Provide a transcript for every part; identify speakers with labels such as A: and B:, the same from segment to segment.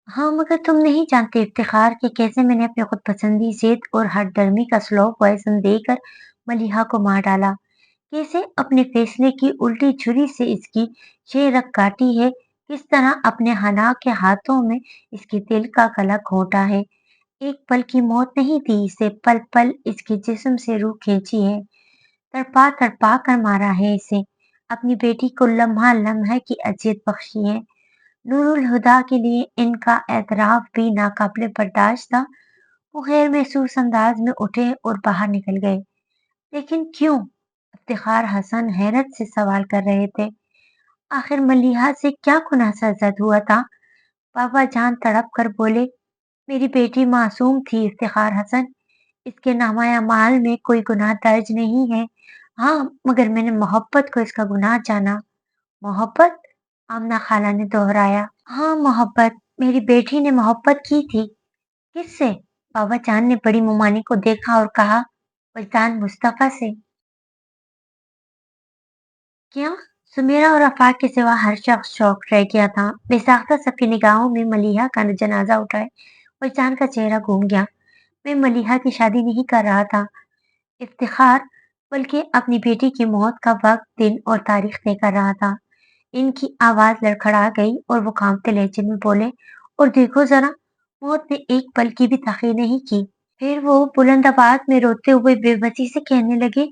A: हाँ, मगर तुम नहीं जानते इफ्तिखार कि कैसे मैंने अपनी खुद पसंदी, जिद और हठधर्मी का स्लोप पॉइजन देकर मलिहा को मार डाला। कैसे अपने फैसले की उल्टी छुरी से इसकी 6 रग काटी है, किस तरह अपने हना के हाथों में इसके दिल का गला घोंटा है। एक पल की मौत नहीं दी इसे, पल पल इसके जिस्म से रूह खींची है। तड़पा तड़पा कर मारा है इसे। अपनी बेटी को लम्हा लम्हा की अजियत बख्शी है। नूरुल हुदा के लिए इनका एतराफ भी नाकाबिले बर्दाश्त था। वो गैर महसूस अंदाज में उठे और बाहर निकल गए। लेकिन क्यों? इफ्तिखार हसन हैरत से सवाल कर रहे थे। आखिर मलिहा से क्या गुनाह सरजद हुआ था? बाबा जान तड़प कर बोले, मेरी बेटी मासूम थी इफ्तिखार हसन। इसके नामा अमाल में कोई गुनाह दर्ज नहीं है। हाँ, मगर मैंने मोहब्बत को इसका गुनाह जाना। मोहब्बत? आमना खाला ने दोहराया। हाँ, मोहब्बत। मेरी बेटी ने मोहब्बत की थी। किससे? बाबा जान ने बड़ी मुमानी को देखा और कहा, वजदान मुस्तफा से। क्या? सुमेरा और आफाक के सिवा हर शख्स शौक रह गया था। बेसाख्ता सबकी निगाहों में मलिहा का जनाजा उठाए वजदान का चेहरा घूम गया। मैं मलिहा की शादी नहीं कर रहा था इफ्तिखार, बल्कि अपनी बेटी की मौत का वक्त, दिन और तारीख तय कर रहा था। इनकी आवाज लड़खड़ा गई और वो कांपते लहजे में बोले, और देखो जरा, मौत ने एक पल की भी ताखीर नहीं की। फिर वो बुलंद आवाज में रोते हुए बेबसी से कहने लगे,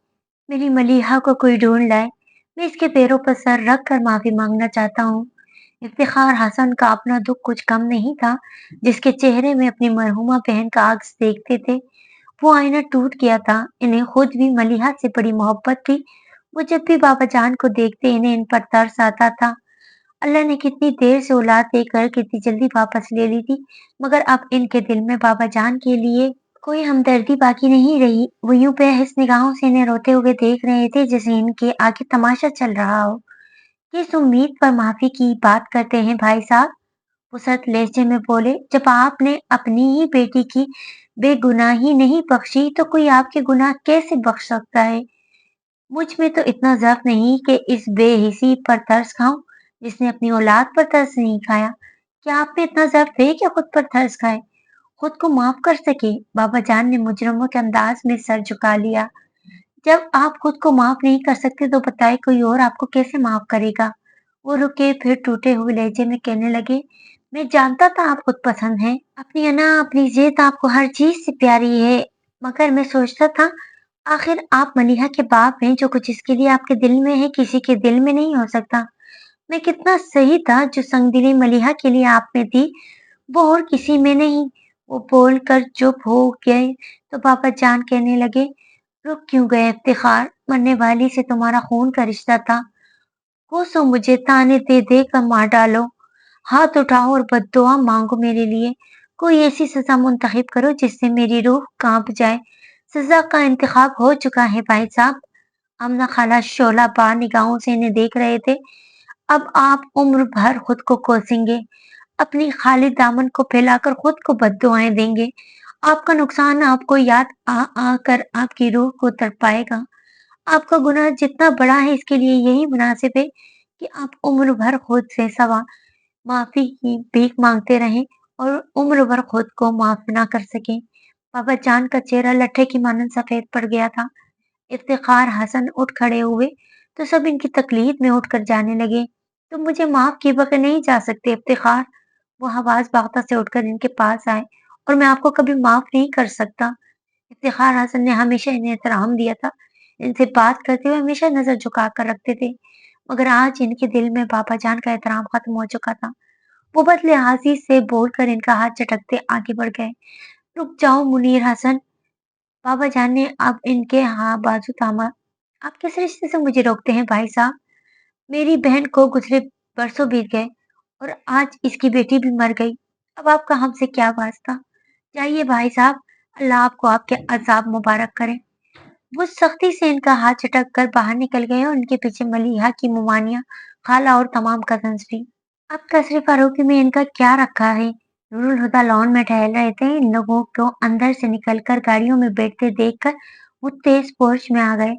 A: मेरी मलीहा को कोई ढूंढ लाए। मैं इसके पैरों पर सर रख कर माफी मांगना चाहता हूँ। इफ्तिखार हसन का अपना दुख कुछ कम नहीं था। जिसके चेहरे में अपनी मरहुमा बहन का अक्स देखते थे, वो आईना टूट गया था। इन्हें खुद भी मलिहा से बड़ी मोहब्बत थी। वो जब भी बाबा जान को देखते इन्हें इन पर तरस आता था। अल्लाह ने कितनी देर से औलाद देकर कितनी जल्दी वापस ले ली थी, मगर अब इनके दिल में बाबा जान के लिए कोई हमदर्दी बाकी नहीं रही। वो यूं बेहिस निगाहों से इन्हें रोते हुए देख रहे थे जैसे इनके आगे तमाशा चल रहा हो। किस उम्मीद पर माफी की बात करते हैं भाई साहब? वो सख्त लहजे में बोले, जब आपने अपनी ही बेटी की बेगुनाही नहीं बख्शी तो कोई आपके गुनाह कैसे बख्श सकता है? मुझ में तो इतना ज़र्फ नहीं कि इस बेहिसी पर तरस खाऊं, जिसने अपनी औलाद पर तरस नहीं खाया। क्या आप में इतना ज़र्फ है कि खुद पर तरस खाए, खुद को माफ कर सके? बाबा जान ने मुजरमों के अंदाज में सर झुका लिया। जब आप खुद को माफ नहीं कर सकते तो बताए कोई और आपको कैसे माफ करेगा? वो रुके, फिर टूटे हुए लहजे में कहने लगे, मैं जानता था आप खुद पसंद हैं। अपनी अना, अपनी जिद आपको हर चीज से प्यारी है। मगर मैं सोचता था, आखिर आप मलिहा के बाप हैं। जो कुछ इसके लिए आपके दिल में है, किसी के दिल में नहीं हो सकता। मैं कितना सही था जो संगदिली मलिहा के लिए आप में थी, वो और किसी में नहीं। वो बोलकर चुप हो गए तो बाबा जान कहने लगे, रुक क्यों गए इफ्तिखार? मरने वाली से तुम्हारा खून का रिश्ता था। कोसों मुझे ताने दे दे कर मार डालो। हाथ उठाओ और बद्दुआ मांगो मेरे लिए। कोई ऐसी सजा मुंतखब करो जिससे मेरी रूह कांप जाए। सजा का इंतखाब हो चुका है भाई साहब। आमना खाला शोला बार निगाहों से इन्हें देख रहे थे। अब आप उम्र भर खुद को कोसेंगे, अपनी खाली दामन को फैलाकर खुद को बद्दुआएं देंगे। आपका नुकसान आपको याद आ आकर आपकी रूह को तड़पाएगा। आपका गुनाह जितना बड़ा है, इसके लिए यही मुनासिब है कि आप उम्र भर खुद से सवा माफी की भीख मांगते रहें और उम्र भर खुद को माफ ना कर सकें। बाबा जान का चेहरा लट्ठे की मानन सफेद पड़ गया था। इफ्तिखार हसन उठ खड़े हुए तो सब इनकी तकलीफ में उठकर जाने लगे। तुम मुझे माफ किए बगैर नहीं जा सकते इफ्तिखार। वो हवास बागता से उठकर इनके पास आए, और मैं आपको कभी माफ नहीं कर सकता। इफ्तिखार हसन ने हमेशा इन्हें एहतराम दिया था। इनसे बात करते हुए हमेशा नजर झुका कर रखते थे, मगर आज इनके दिल में बाबा जान का एहतराम खत्म हो चुका था। वो बदले हाजिर से बोलकर इनका हाथ झटकते आगे बढ़ गए। रुक जाओ मुनीर हसन। बाबा जान ने अब इनके हाँ बाजू थामा। आप किस रिश्ते से मुझे रोकते हैं भाई साहब? मेरी बहन को गुजरे बरसों बीत गए और आज इसकी बेटी भी मर गई। अब आपका हमसे क्या वास्ता? जाइए भाई साहब, अल्लाह आपको आपके अजाब मुबारक करे। वो सख्ती से इनका हाथ झटक कर बाहर निकल गए और उनके पीछे मलीहा की मुमानिया, खाला और तमाम कजन्स भी। अब तशरीफ फरोखी में इनका क्या रखा है? नूरुल हुदा लॉन में टहल रहे थे। इन लोगों को अंदर से निकलकर गाड़ियों में बैठते देखकर वो तेज पोर्च में आ गए।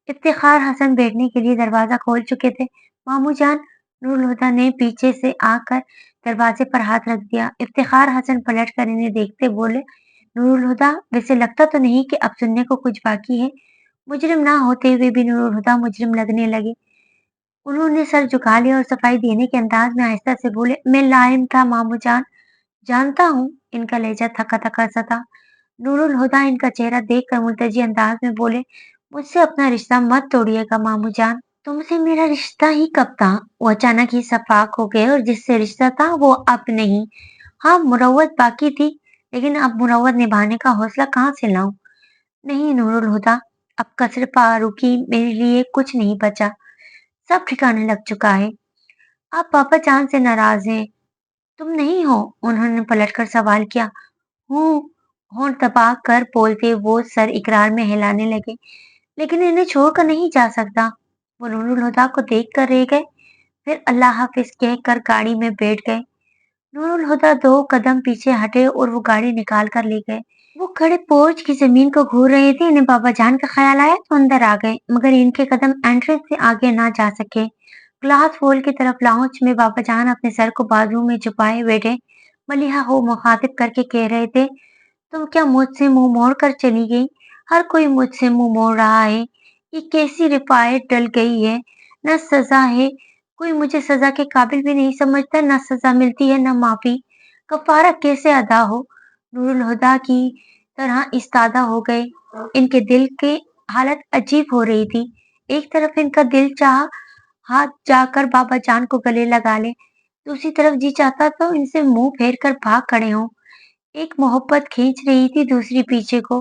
A: इफ्तिखार हसन बैठने के लिए दरवाजा खोल चुके थे। मामू जान, नूरुल हुदा ने पीछे से आकर दरवाजे पर हाथ रख दिया। इफ्तिखार हसन पलट कर इन्हें देखते बोले, नूरुल हुदा, वैसे लगता तो नहीं कि अब सुनने को कुछ बाकी है। मुजरिम ना होते हुए भी नूरुल हुदा मुजरिम लगने लगे। उन्होंने सर झुका लिया और सफाई देने के अंदाज में आहिस्ता से बोले, मैं लाइम था मामू जान, जानता हूँ। इनका लहजा थका थका सा था। नूरुल हुदा इनका चेहरा देखकर मुल्तजी अंदाज में बोले, मुझसे अपना रिश्ता मत तोड़िएगा मामू जान। तुमसे मेरा रिश्ता ही कब था? वो अचानक ही सफाक हो गए और जिससे रिश्ता था वो अब नहीं। हाँ, मुरव्वत बाकी थी, लेकिन अब मुरव्वत निभाने का हौसला कहाँ से लाऊं? नहीं नूरुल हुदा, अब कसर फारूकी मेरे लिए कुछ नहीं बचा। सब ठिकाने लग चुका है। आप पापा जान से नाराज हैं। तुम नहीं हो? उन्होंने पलटकर सवाल किया। हूँ, होंठ दबा कर बोलते वो सर इकरार में हिलाने लगे। लेकिन इन्हें छोड़कर नहीं जा सकता। वो नूरुल हुदा को देख कर रह गए, फिर अल्लाह हाफिज कहकर गाड़ी में बैठ गए। नूरुल हुदा 2 कदम पीछे हटे और वो गाड़ी निकाल कर ले गए। वो खड़े पोर्च की जमीन को घूर रहे थे। इन्हें बाबा जान का ख्याल आया तो अंदर आ गए, मगर इनके कदम एंट्रेंस से आगे ना जा सके। ग्लास हॉल की तरफ लाउंज में बाबा जान अपने सर को बाजू में छुपाए बैठे मलिहा को मुखातिब करके कह रहे थे, तुम क्या मुझसे मुंह मोड़ कर चली गई? हर कोई मुझसे मुंह मोड़ रहा है। ये कैसी रिफायत डल गई है? न सजा है, कोई मुझे सजा के काबिल भी नहीं समझता, न सजा मिलती है न माफी। कफारा कैसे अदा हो? नूरुल हुदा की तरह इस्तादा हो गए। इनके दिल की हालत अजीब हो रही थी। एक तरफ इनका दिल चाह हाथ जाकर बाबा जान को गले लगा ले, दूसरी तरफ जी चाहता तो इनसे मुंह फेर कर भाग खड़े हों। एक मोहब्बत खींच रही थी दूसरी पीछे को।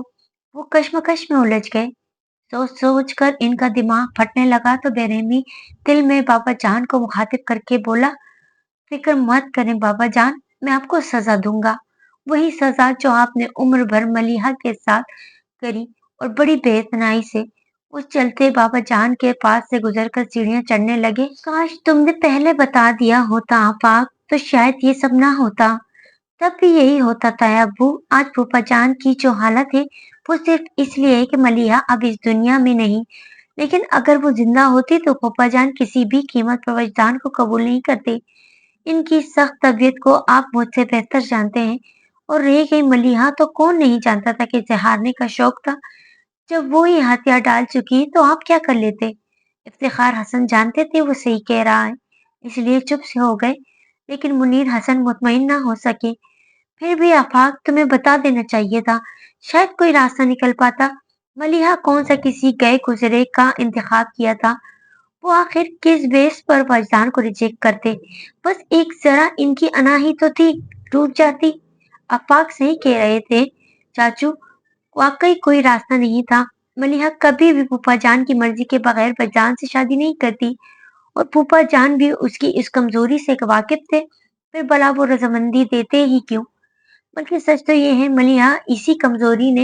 A: वो कश्मकश में उलझ गए। सोच सोच कर इनका दिमाग फटने लगा तो बेरहमी दिल में बाबा जान को मुखातिब करके बोला, फिक्र मत करें बाबा जान, मैं आपको सजा दूंगा। वही सजा जो आपने उम्र भर मलिहा के साथ करी, और बड़ी बेइतनाई से। वो चलते बाबा जान के पास से गुजरकर सीढ़ियां चढ़ने लगे। काश तुमने पहले बता दिया होता आफाक, तो शायद ये सब ना होता। तब भी यही होता था अब्बू। आज फूफा जान की जो हालत है वो सिर्फ इसलिए है कि मलिहा अब इस दुनिया में नहीं, लेकिन अगर वो जिंदा होती तो फूफा जान किसी भी कीमत पर वजदान को कबूल नहीं करते। इनकी सख्त तबीयत को आप मुझसे बेहतर जानते हैं। और रह गई मलिहा, तो कौन नहीं जानता था कि इसे हारने का शौक था। जब वो ही हथियार डाल चुकी तो आप क्या कर लेते? इफ्तिखार हसन जानते थे वो सही कह रहा है, इसलिए चुप से हो गए। लेकिन मुनीर हसन मुतमईन ना हो सके। फिर भी आफाक, तुम्हें बता देना चाहिए था, शायद कोई रास्ता निकल पाता। मलिहा कौन सा किसी गए गुजरे का इंतखाब किया था? वो आखिर किस बेस पर वजदान को रिजेक्ट करते? बस एक जरा इनकी अनाही तो थी, टूट जाती। आफाक सही कह रहे थे चाचू, वाकई कोई रास्ता नहीं था। मलिहा कभी भी फूफा जान की मर्जी के बगैर वजदान से शादी नहीं करती, और फूफा जान भी उसकी इस कमजोरी से वाकिफ थे। फिर भला वो रजामंदी देते ही क्यों? बल्कि सच तो ये है, मलिहा इसी कमजोरी ने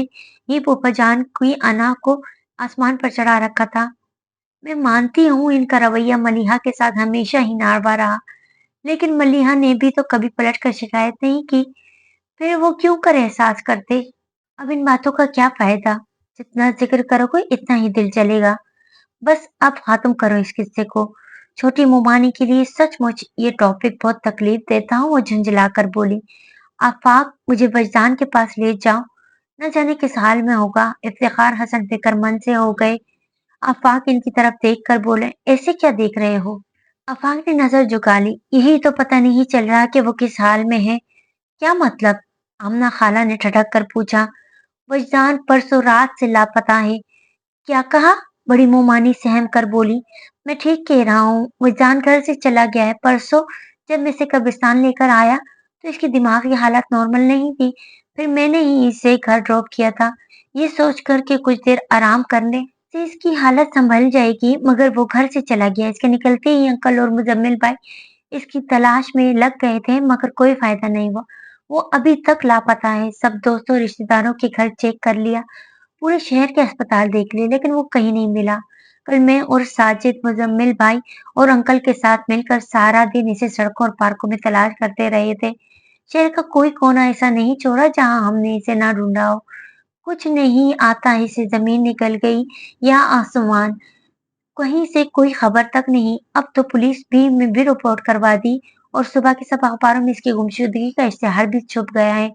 A: ही फूफाजान की अना को आसमान पर चढ़ा रखा था। मैं मानती हूँ इनका रवैया मलिहा के साथ हमेशा ही नारवा रहा, लेकिन मलिहा ने भी तो कभी पलट कर शिकायत नहीं की। फिर वो क्यों कर एहसास करते? अब इन बातों का क्या फायदा? जितना जिक्र करोगे इतना ही दिल जलेगा। बस अब खत्म करो इस किस्से को। छोटी मुमानी के लिए सचमुच ये टॉपिक बहुत तकलीफ देता हूँ। वो झुंझलाकर बोली, आफाक, मुझे वजदान के पास ले जाओ, न जाने किस हाल में होगा। इफ्तिखार हसन फिक्रमंद से हो गए। आफाक इनकी तरफ देख कर बोले, ऐसे क्या देख रहे हो? आफाक ने नजर झुका ली। यही तो पता नहीं चल रहा कि वो किस हाल में है। क्या मतलब? आमना खाला ने ठटक कर पूछा। वजदान परसों रात से लापता है। क्या कहा? बड़ी मुंहमानी सहम कर बोली, मैं ठीक कह रहा हूँ, वजदान घर से चला गया है। परसों जब मैं इसे कब्रिस्तान लेकर आया तो इसकी दिमाग की हालत नॉर्मल नहीं थी। फिर मैंने ही इसे घर ड्रॉप किया था, ये सोचकर कि कुछ देर आराम करने से इसकी हालत संभल जाएगी, मगर वो घर से चला गया। इसके निकलते ही अंकल और मुजम्मिल भाई इसकी तलाश में लग गए थे, मगर कोई फायदा नहीं हुआ। वो अभी तक लापता है। सब दोस्तों रिश्तेदारों के घर चेक कर लिया, पूरे शहर के अस्पताल देख लिए, लेकिन वो कहीं नहीं मिला। कल मैं और साजिद, मुजम्मिल भाई और अंकल के साथ मिलकर सारा दिन इसे सड़कों और पार्कों में तलाश करते रहे थे। शहर का कोई कोना ऐसा नहीं छोड़ा जहां हमने इसे ना ढूंढा हो। कुछ नहीं आता इसे जमीन निकल गई या आसमान। कहीं से कोई खबर तक नहीं। अब तो पुलिस भी में भी रिपोर्ट करवा दी और सुबह के सब अखबारों में इसकी गुमशुदगी का इश्तेहार भी छुप गया है।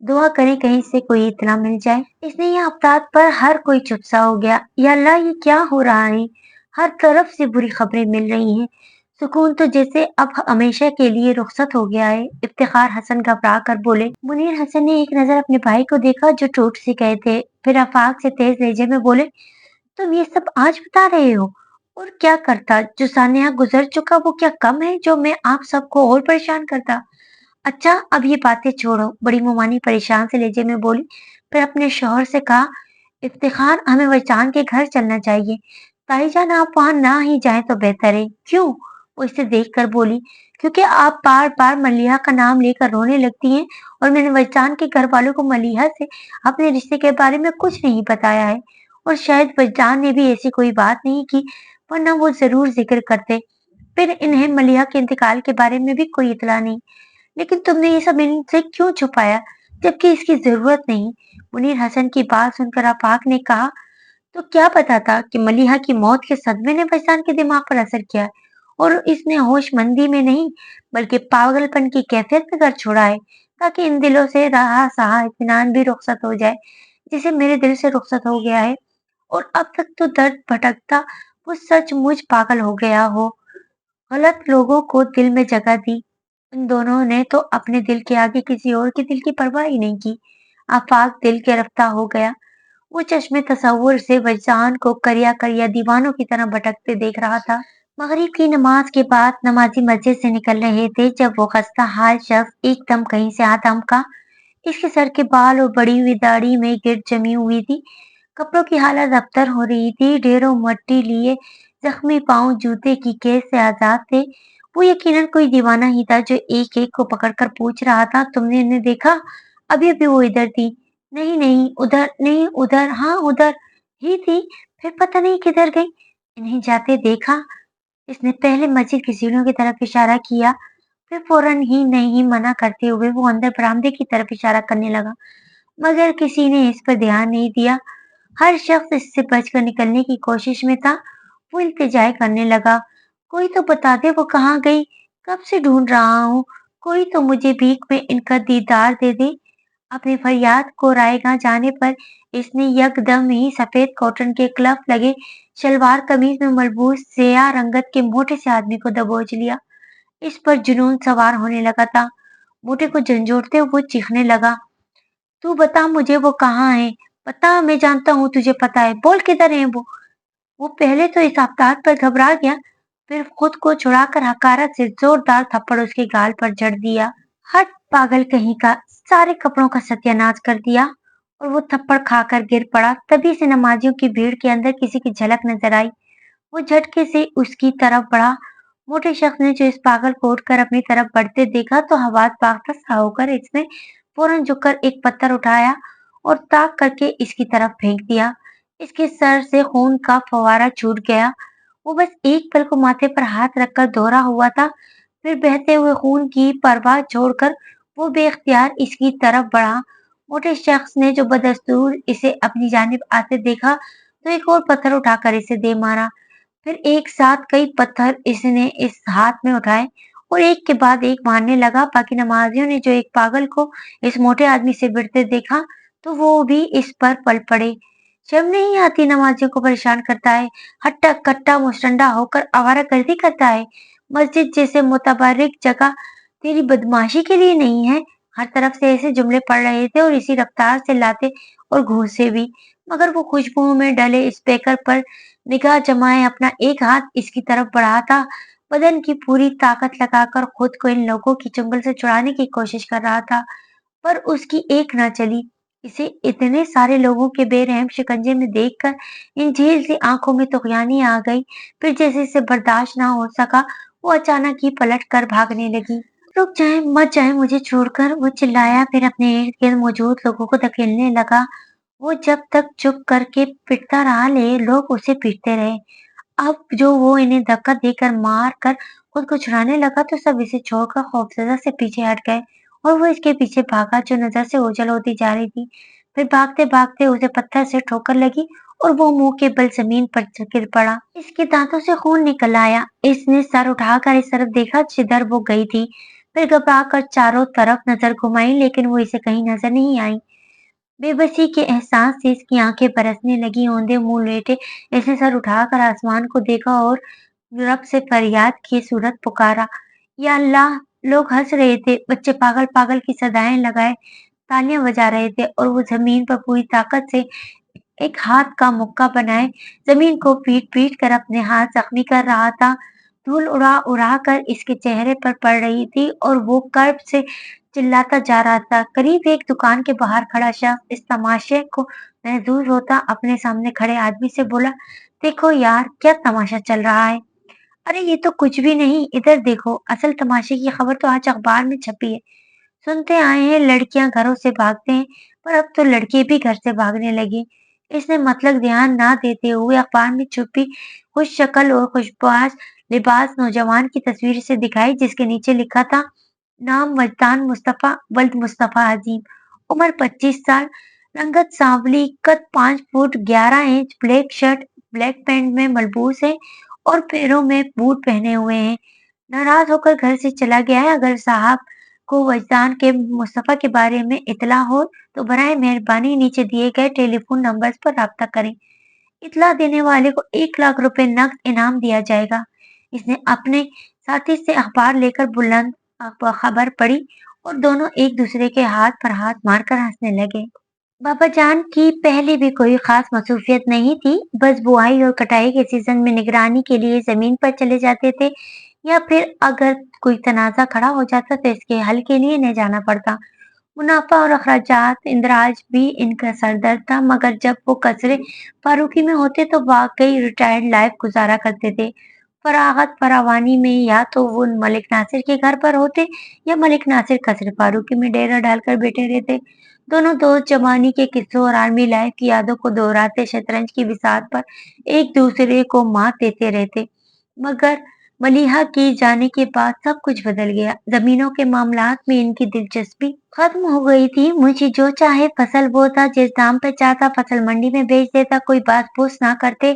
A: दुआ करें कहीं से कोई इत्तला मिल जाए। इसने ये अफताब पर हर कोई चुप सा हो गया। या अल्लाह, ये क्या हो रहा है? हर तरफ से बुरी खबरें मिल रही हैं। सुकून तो जैसे अब हमेशा के लिए रुखसत हो गया है। इफ्तिखार हसन घबरा कर बोले। मुनीर हसन ने एक नजर अपने भाई को देखा जो टूट सी गए थे। फिर आफाक से तेज लहजे में बोले, तुम ये सब आज बता रहे हो? और क्या करता? जो सानिया गुजर चुका वो क्या कम है जो मैं आप सबको और परेशान करता? अच्छा, अब ये बातें छोड़ो। बड़ी मुमानी परेशान से लहजे में बोली। फिर अपने शौहर से कहा, इफ्तिखार, हमें वचान के घर चलना चाहिए। ताईजान, आप वहां ना ही जाएं तो बेहतर है। क्यों? वो इसे देख कर बोली, क्योंकि आप बार बार मलिहा का नाम लेकर रोने लगती हैं और मैंने वचान के घर वालों को मलिहा से अपने रिश्ते के बारे में कुछ नहीं बताया है। और शायद वजान ने भी ऐसी कोई बात नहीं की, वरना वो जरूर जिक्र करते। फिर इन्हें मलिहा के इंतकाल के बारे में भी कोई इतला नहीं। लेकिन तुमने ये सब इनसे क्यों छुपाया, जबकि इसकी जरूरत नहीं? मुनीर हसन की बात सुनकर आफाक ने कहा, तो क्या पता था कि मलिहा की मौत के सदमे ने फैजान के दिमाग पर असर किया है और इसने होशमंदी में नहीं बल्कि पागलपन की कैफियत में घर छोड़ा है, ताकि इन दिलों से रहा सहा इत्मीनान भी रुखसत हो जाए, जिसे मेरे दिल से रुखसत हो गया है। और अब तक तो दर्द भटकता वो सचमुच पागल हो गया हो। गलत लोगों को दिल में जगह दी। उन दोनों ने तो अपने दिल के आगे किसी और के दिल की परवाह ही नहीं की। आफाक दिल गिरफ्तार हो गया। वो चश्मे तसव्वुर से वजदान को करिया करिया दीवानों की तरह भटकते देख रहा था। मगरिब की नमाज के बाद नमाजी मस्जिद से निकल रहे थे जब वो खस्ता हाल शख्स एकदम कहीं से आ धमका। इसके सर के बाल और बड़ी हुई दाढ़ी में गिर जमी हुई थी। कपड़ों की हालत अबतर हो रही थी। ढेरों मट्टी लिए जख्मी पांव जूते की कैद से आजाद थे। वो यकीनन कोई दीवाना ही था जो एक एक को पकड़कर पूछ रहा था, तुमने इन्हें देखा? अभी अभी वो इधर थी। नहीं नहीं उधर नहीं, उधर, हाँ उधर ही थी। फिर पता नहीं किधर गई। इन्हें जाते देखा? इसने पहले मस्जिद की सीढ़ियों की तरफ इशारा किया, फिर फौरन ही नहीं मना करते हुए वो अंदर बरामदे की तरफ इशारा करने लगा, मगर किसी ने इस पर ध्यान नहीं दिया। हर शख्स इससे बचकर निकलने की कोशिश में था। वो इल्तिजाएं करने लगा, कोई तो बता दे वो कहाँ गई? कब से ढूंढ रहा हूँ। कोई तो मुझे भीख में इनका दीदार दे दे। अपनी फरियाद को रायगा जाने पर इसने यकदम ही सफेद कॉटन के क्लफ लगे शलवार कमीज में मलबूस सियाह रंगत के मोटे से आदमी को दबोच लिया। इस पर जुनून सवार होने लगा था। मोटे को झंझोड़ते हुए वो चीखने लगा, तू बता मुझे वो कहाँ है? बता, मैं जानता हूँ तुझे पता है, बोल किधर है वो? वो पहले तो इस आफताब पर घबरा गया, फिर खुद को छुड़ाकर हकारत से जोरदार थप्पड़ उसके गाल पर जड़ दिया। हट पागल कहीं का, सारे कपड़ों का सत्यानाश कर दिया। और वो थप्पड़ खाकर गिर पड़ा। तभी से नमाजियों की भीड़ के अंदर किसी की झलक नजर आई। वो झटके से उसकी तरफ बढ़ा। मोटे शख्स ने जो इस पागल को उठकर अपनी तरफ बढ़ते देखा तो हवास बाख्ता सा होकर इसने फौरन झुककर एक पत्थर उठाया और ताक करके इसकी तरफ फेंक दिया। इसके सर से खून का फवारा छूट गया। वो बस एक पल को माथे पर हाथ रखकर दोहरा हुआ था। फिर बहते हुए खून की परवाह छोड़कर वो बेख्तियार इसकी तरफ बढ़ा। मोटे शख्स ने जो बदस्तूर इसे अपनी जानिब आते देखा तो एक और पत्थर उठाकर इसे दे मारा। फिर एक साथ कई पत्थर इसने इस हाथ में उठाए और एक के बाद एक मारने लगा। बाकी नमाजियों ने जो एक पागल को इस मोटे आदमी से भिड़ते देखा तो वो भी इस पर पल पड़े। शर्म नहीं आती? नमाजियों को परेशान करता है, हट्टा कट्टा मुशरंडा होकर आवारागर्दी करता है। मस्जिद जैसे मुतबर्रिक जगह तेरी बदमाशी के लिए नहीं है। हर तरफ से ऐसे जुमले पड़ रहे थे और इसी रफ्तार से लाते और घूंसे भी। मगर वो खुशबुओं में डले स्पीकर पर निगाह जमाए अपना एक हाथ इसकी तरफ बढ़ा था। बदन की पूरी ताकत लगाकर खुद को इन लोगों की चुंगल से छुड़ाने की कोशिश कर रहा था, पर उसकी एक न चली। इसे इतने सारे लोगों के बेरहम शिकंजे में देखकर इन झील सी आंखों में तुगयानी आ गई। फिर जैसे इसे बर्दाश्त ना हो सका, वो अचानक ही पलट कर भागने लगी। रुक जाए, मत जाए मुझे छोड़कर, वो चिल्लाया। फिर अपने इर्द गिर्द मौजूद लोगों को धकेलने लगा। वो जब तक चुप करके पिटता रहा ले लोग उसे पीटते रहे। अब जो वो इन्हें धक्का देकर मार कर खुद को छुड़ाने लगा तो सब इसे छोड़कर खौफजदा से पीछे हट गए और वो इसके पीछे भागा जो नजर से ओझल होती जा रही थी। फिर भागते भागते उसे पत्थर से ठोकर लगी اور وہ मुंह के बल जमीन पर गिर पड़ा। इसके दांतों से खून निकल आया। इसने सर उठाकर इस तरफ देखा जिधर वो गई थी, फिर घबराकर चारों तरफ नजर घुमाई, लेकिन वो इसे कहीं नजर नहीं आई। बेबसी के एहसास से इसकी आंखें बरसने लगी। औंधे मुंह लेटे इसने सर उठाकर आसमान को देखा और रब से फरियाद की सूरत पुकारा, या अल्लाह! लोग हंस रहे थे, बच्चे पागल पागल की सदाएं लगाए तालियां बजा रहे थे, और वो जमीन पर पूरी ताकत से एक हाथ का मुक्का बनाए जमीन को पीट पीट कर अपने हाथ जख्मी कर रहा था। धूल उड़ा उड़ा कर इसके चेहरे पर पड़ रही थी और वो कर्ब से चिल्लाता जा रहा था। करीब एक दुकान के बाहर खड़ा शख्स इस तमाशे को महसूस होता अपने सामने खड़े आदमी से बोला, देखो यार, क्या तमाशा चल रहा है। अरे ये तो कुछ भी नहीं, इधर देखो, असल तमाशे की खबर तो आज अखबार में छपी है। सुनते आए हैं लड़कियां घरों से भागते हैं, पर अब तो लड़के भी घर से भागने लगे। इसने मतलब ध्यान ना देते हुए अखबार में छुपी खुश शक्ल और खुशबाज लिबास नौजवान की तस्वीर से दिखाई, जिसके नीचे लिखा था, नाम मजदान मुस्तफा वल्द मुस्तफा अजीम, उम्र 25 साल, रंगत सांवली, कद 5 foot 11 inch, black shirt black pant में मलबूस है और पैरों में बूट पहने हुए हैं। नाराज होकर घर से चला गया है। अगर साहब को वजदान के मुस्तफा के बारे में इतला हो तो बराए मेहरबानी नीचे दिए गए टेलीफोन नंबर्स पर राब्ता करें। इतला देने वाले को 1 लाख रुपए नकद इनाम दिया जाएगा। इसने अपने साथी से अखबार लेकर बुलंद खबर पढ़ी और दोनों एक दूसरे के हाथ पर हाथ मारकर हंसने लगे। बाबा जान की पहले भी कोई खास मसरूफियत नहीं थी, बस बुआई और कटाई के सीजन में निगरानी के लिए जमीन पर चले जाते थे, या फिर अगर कोई तनाजा खड़ा हो जाता तो इसके हल के लिए न जाना पड़ता। मुनाफा और अखराजात इंदराज भी इनका सरदर्द था, मगर जब वो कचरे फारूकी में होते तो वाकई रिटायर्ड लाइफ गुजारा करते थे। फरागत फरावानी में या तो वो मलिक नासिर के घर पर होते, या मलिक नासिर कचरे फारूकी में डेरा डालकर बैठे रहते। दोनों दोस्त जवानी के किस्सों और आर्मी लाइफ की यादों को दोहराते, शतरंज की बिसात पर एक दूसरे को मात देते रहते। मगर मलीहा के जाने के बाद सब कुछ बदल गया। जमीनों के मामलात में इनकी दिलचस्पी खत्म हो गई थी। मुझे जो चाहे फसल बोता, जिस दाम पे चाहता फसल मंडी में बेच देता, कोई बात पूछ ना करते।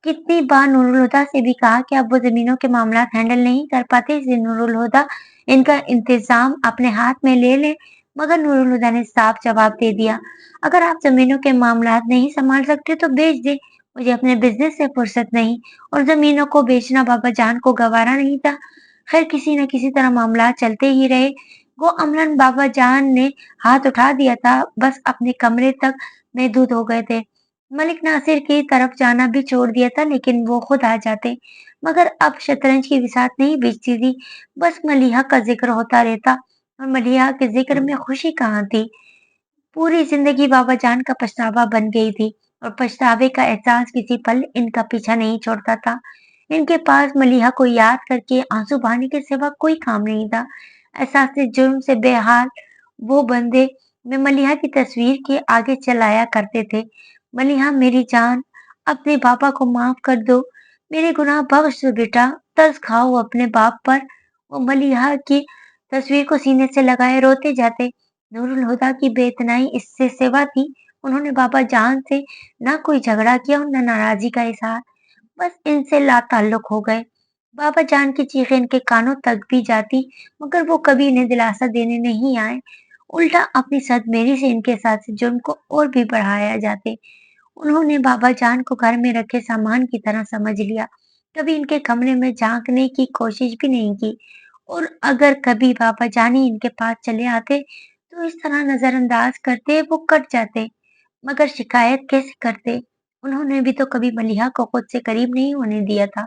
A: कितनी बार नूरुल हुदा से भी कहा कि अब वो जमीनों के मामलात हैंडल नहीं कर पाते, इसलिए नूरुल हुदा इनका इंतजाम अपने हाथ में ले ले। मगर नूरुल हुदा ने साफ जवाब दे दिया, अगर आप जमीनों के मामलात नहीं संभाल सकते तो बेच दे, मुझे अपने बिजनेस से फुर्सत नहीं। और जमीनों को बेचना बाबा जान को गवारा नहीं था। खैर, किसी न किसी तरह मामला चलते ही रहे। वो अमलन बाबा जान ने हाथ उठा दिया था, बस अपने कमरे तक महदूद हो गए थे। मलिक नासिर की तरफ जाना भी छोड़ दिया था, लेकिन वो खुद आ जाते। मगर अब शतरंज की बिसात नहीं बीचती थी, बस मलिहा का जिक्र होता रहता, और मलिहा के जिक्र में खुशी कहाँ थी। पूरी जिंदगी बाबा जान का पछतावा बन गई थी, और पछतावे का एहसास किसी पल इनका पीछा नहीं छोड़ता था। इनके पास मलीहा को याद करके आंसू बहाने के सिवा कोई काम नहीं था। एहसास जुर्म से बेहाल वो बंदे में मलीहा की तस्वीर के आगे चलाया करते थे, मलीहा मेरी जान, अपने पापा को माफ कर दो, मेरे गुनाह बख्श दो बेटा, तरस खाओ अपने बाप पर। वो मलीहा की तस्वीर को सीने से लगाए रोते जाते। नूरुल हुदा की बेइतनाई इससे सिवा थी। उन्होंने बाबा जान से ना कोई झगड़ा किया और न नाराजगी का इजहार, बस इनसे लाताल्लुक हो गए। बाबा जान की चीखें इनके कानों तक भी जाती, मगर वो कभी इन्हें दिलासा देने नहीं आए। उल्टा अपनी सदमेरी से इनके साथ से जुर्म को और भी बढ़ाया जाते। उन्होंने बाबा जान को घर में रखे सामान की तरह समझ लिया, कभी इनके कमरे में झांकने की कोशिश भी नहीं की, और अगर कभी बाबा जान ही इनके पास चले आते तो इस तरह नजरअंदाज करते वो कट जाते। मगर शिकायत कैसे करते? उन्होंने भी तो कभी मलिहा को खुद से करीब नहीं होने दिया था।